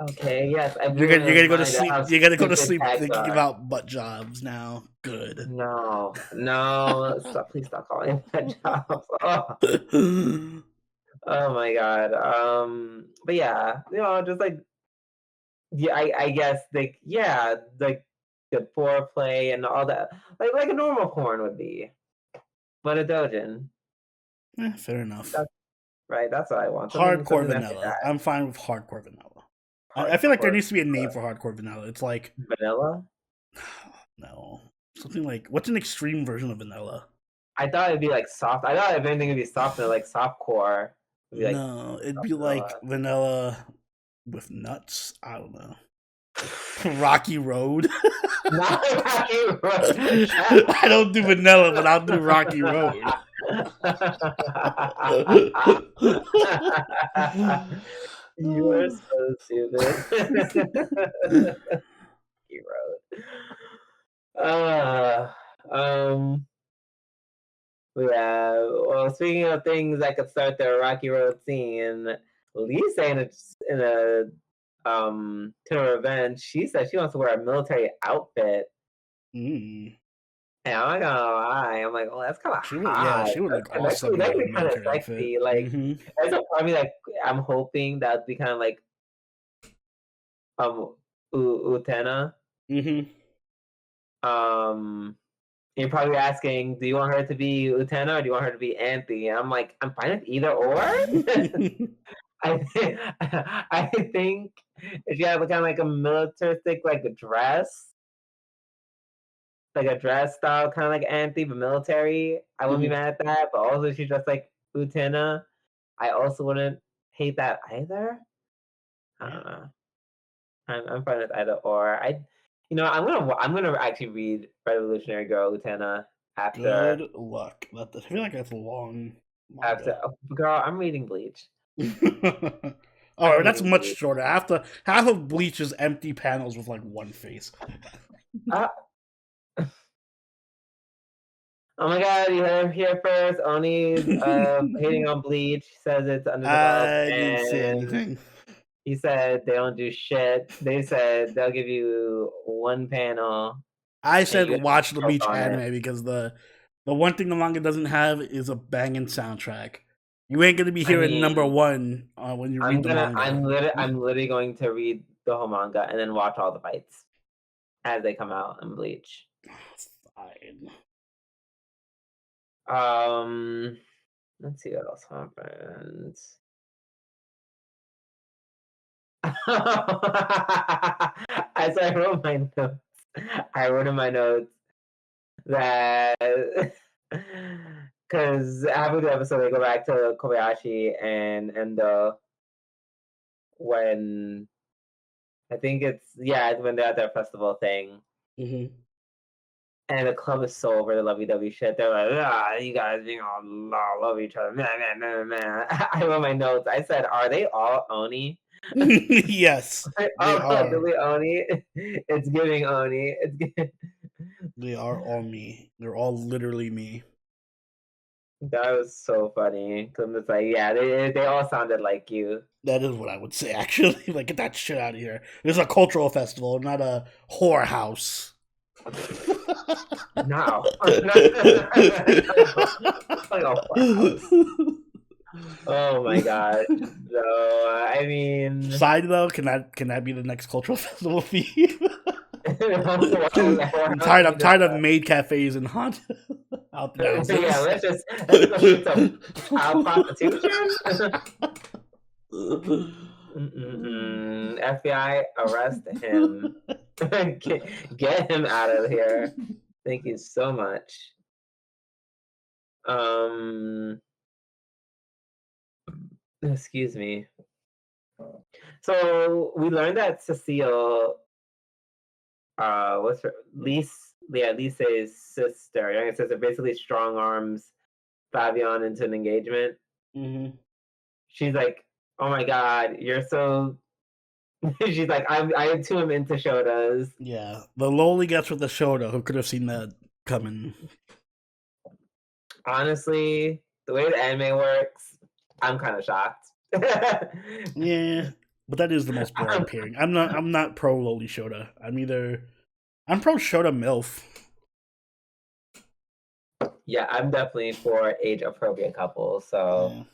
Okay, yes. You're gonna go to sleep. You're gonna go to sleep thinking about butt jobs now. Good. No. Stop! Please stop calling it butt jobs. Oh my god. But yeah, just like I guess like like the foreplay and all that, like a normal porn would be, but a dojin. Fair enough. Right, that's what I want. Hardcore vanilla. I'm fine with hardcore vanilla. I feel like there needs to be a name for hardcore vanilla. It's like vanilla. No, something like what's an extreme version of vanilla? I thought it'd be like soft. I thought if anything it'd be softer, like softcore. No, it'd be like vanilla with nuts. I don't know. Rocky Road. Not Rocky Road. I don't do vanilla, but I'll do Rocky Road. You are so stupid. Rocky Road. Yeah. Well, speaking of things that could start the rocky road scene, Lisa in a to her event, she said she wants to wear a military outfit. Mm. And I'm not gonna lie, I'm like, oh, that's kind of hot. She would look awesome That in could a be kind of military outfit. sexy. Like, that's a part of me like I'm hoping that would be kind of like Utena. You're probably asking, do you want her to be Utena or do you want her to be Anthe? I'm like, I'm fine with either or. I think if you have kind of like a militaristic like a dress, like a dress style, kind of like Anthe, but military, I wouldn't be mad at that. But also, she's just like Utena. I also wouldn't hate that either. I don't know. I'm fine with either or. I'm gonna actually read Revolutionary Girl Utena after. Good luck. I feel like that's a long. After girl, I'm reading Bleach. Oh, that's much shorter. Half of Bleach is empty panels with like one face. Oh my god, you heard here first. Oni's hating on Bleach, says it's underdeveloped. I didn't say anything. He said they don't do shit. They said they'll give you one panel. I said watch the Bleach anime because the one thing the manga doesn't have is a banging soundtrack. You ain't gonna be hearing number one when you read the manga. I'm literally going to read the whole manga and then watch all the fights as they come out in Bleach. Fine. Let's see what else happens. I wrote my notes. I wrote in my notes that because after the episode, they go back to Kobayashi and Endo when I think when they're at their festival thing. And the club is so over the lovey-dovey shit. They're like, you guys being all love each other. Man. I wrote my notes. I said, are they all Oni? Yes. They are. Oni. It's giving Oni. They are all me. They're all literally me. That was so funny. Cause it's like, yeah, they all sounded like you. That is what I would say, actually. Like, get that shit out of here. This is a cultural festival, not a whorehouse. No. Oh my god. So I mean, side though, can that be the next cultural festival theme? I'm tired of maid cafes and haunt houses. Yeah, let's go some child prostitution. FBI, arrest him. Get him out of here. Thank you so much. Excuse me. So we learned that Cecile, what's her Lisa's sister, youngest sister, basically strong arms Fabian into an engagement. She's like, oh my god, you're so. She's like, I too am into Shotas. Yeah, the lowly gets with the Shota. Who could have seen that coming? Honestly, the way the anime works, I'm kind of shocked. Yeah, but that is the most boring pairing. I'm not pro lowly Shota. I'm pro Shota MILF. Yeah, I'm definitely for age appropriate couples. So. Yeah.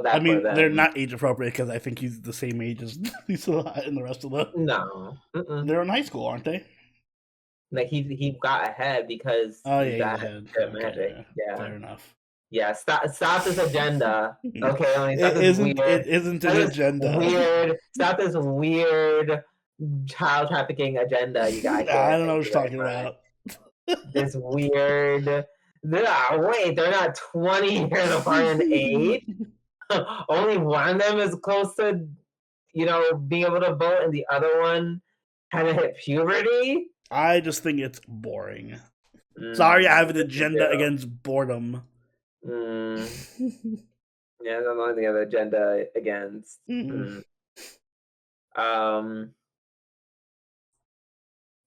I mean, they're not age appropriate because I think he's the same age as Lisa and the rest of them. No, they're in high school, aren't they? Like he got ahead because he's ahead. Magic. Yeah, fair enough. Yeah, stop this agenda. Okay, it isn't an agenda. Weird. Stop this weird child trafficking agenda you got. I don't know what you're talking about. This weird. Wait, they're not 20 years apart in age. Only one of them is close to, being able to vote, and the other one kind of hit puberty. I just think it's boring. Sorry, I have an agenda against boredom. Yeah, that's the only thing I have an agenda against.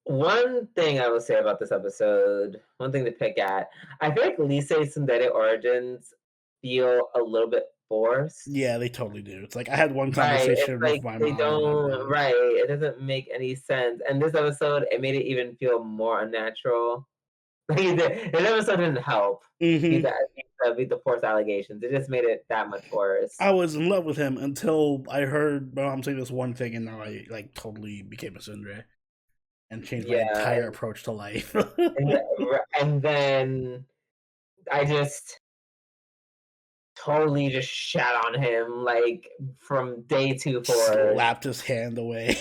One thing I will say about this episode, one thing to pick at, I feel like Lisei's Tsundere origins feel a little bit forced. Yeah, they totally do. It's like I had one Right, conversation it's with like my they mom. don't. Right, it doesn't make any sense. And this episode, it made it even feel more unnatural. This episode didn't help beat the forced allegations. It just made it that much worse. I was in love with him until I heard my mom say this one thing, and now I like totally became a tsundere and changed my entire approach to life. and then I just totally just shat on him like from day 2 forward. Slapped his hand away.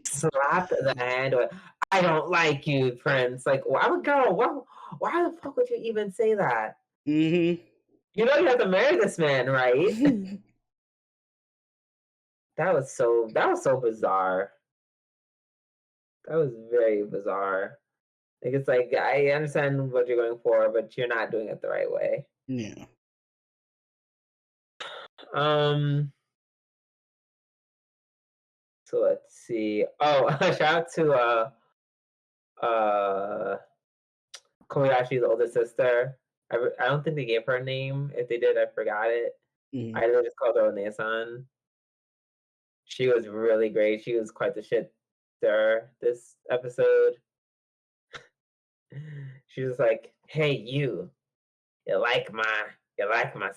Slapped the hand away. I don't like you, Prince. Like, why would girl? Why the fuck would you even say that? Mm-hmm. You know you have to marry this man, right? That was so bizarre. That was very bizarre. Like, it's like, I understand what you're going for, but you're not doing it the right way. Yeah. So let's see. Oh, shout out to Kobayashi's older sister. I don't think they gave her a name. If they did, I forgot it. Mm-hmm. I just called her Onesan. She was really great. She was quite the shit there this episode. She was like, "Hey, you like my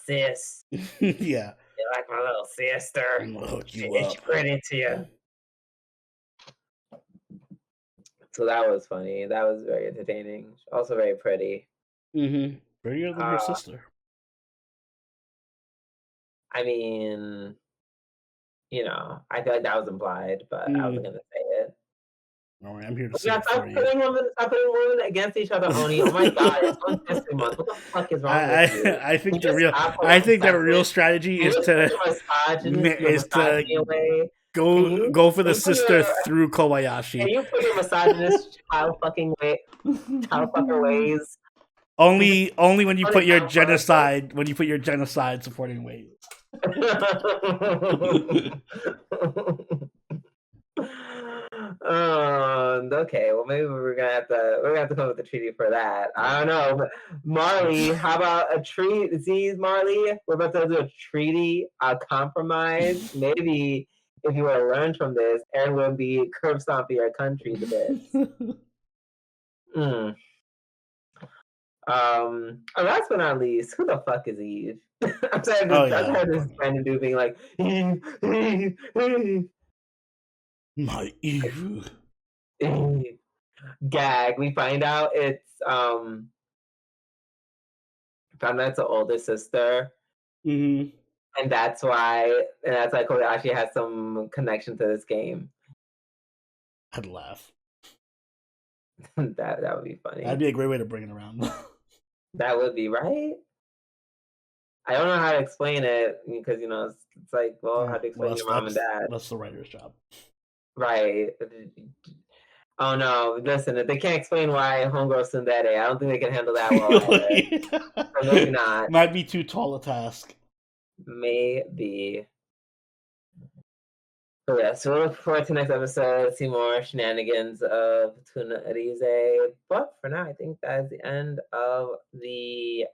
sis? Yeah, you like my little sister? I'm gonna hook you She's up. pretty to you." So that was funny. That was very entertaining. Also very pretty. Mm-hmm. Prettier than her sister. I mean, you know, I feel like that was implied, but I wasn't gonna say it. All right, I'm here to say it Stop for you. putting women against each other, Oni. Oh my god, it's on history month. What the fuck is wrong with you? I think the real strategy is to go for the sister through Kobayashi. Can you put your misogynist child fucker ways? Only when you put your genocide supporting ways. Okay, well maybe we're gonna have to come up with a treaty for that. I don't know, but Marley, how about a treaty? See, Marley, we're about to do a treaty, a compromise. Maybe if you were to learn from this, Aaron would be curb stomping your country to bits. Last but not least, who the fuck is Eve? I'm tired of this random dude being like, my Eve. Gag. We find out it's an older sister. Mm-hmm. And that's why Kobayashi has some connection to this game. I'd laugh. that would be funny. That'd be a great way to bring it around. That would be, right? I don't know how to explain it because, you know, it's like, well, how to explain your mom and dad? That's the writer's job. Right. Oh no! Listen, if they can't explain why homegirl tsundere, I don't think they can handle that well. Maybe not. Might be too tall a task. Maybe. So yeah, so we'll look forward to next episode, see more shenanigans of Tunrize. But for now, I think that's the end of the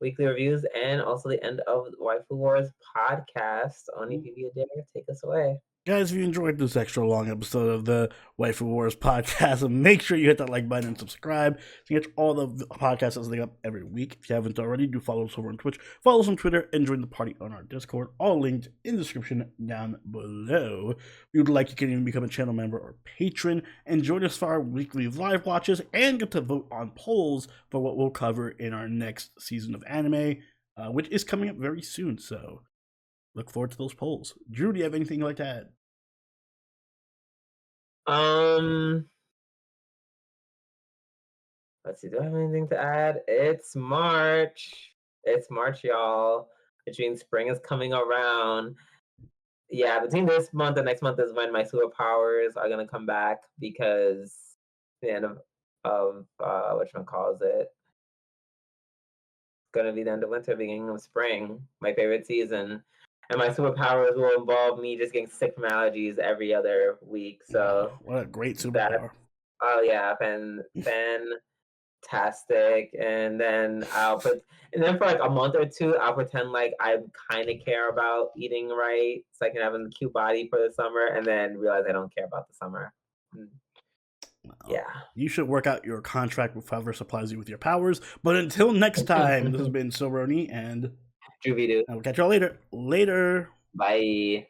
weekly reviews and also the end of Waifu Wars podcast. Oni Pivia, take us away. Guys, if you enjoyed this extra long episode of the Waifu Wars podcast, make sure you hit that like button and subscribe to get all the podcasts that they up every week. If you haven't already, do follow us over on Twitch, follow us on Twitter, and join the party on our Discord. All linked in the description down below. If you would like, you can even become a channel member or patron and join us for our weekly live watches and get to vote on polls for what we'll cover in our next season of anime, which is coming up very soon. So look forward to those polls. Drew, do you have anything you'd like to add? Let's see, do I have anything to add? It's March. It's March, y'all. Which means spring is coming around. Yeah, between this month and next month is when my superpowers are gonna come back because the end of whatchamacallit it. Gonna be the end of winter, beginning of spring, my favorite season. and my superpowers will involve me just getting sick from allergies every other week. So what a great superpower! Oh yeah, fantastic. And then for like a month or two, I'll pretend like I kind of care about eating right, so I can have a cute body for the summer, and then realize I don't care about the summer. Well, yeah, you should work out your contract with whoever supplies you with your powers. But until next time, this has been Sobroni and Juvidu. I will catch y'all later. Later. Bye.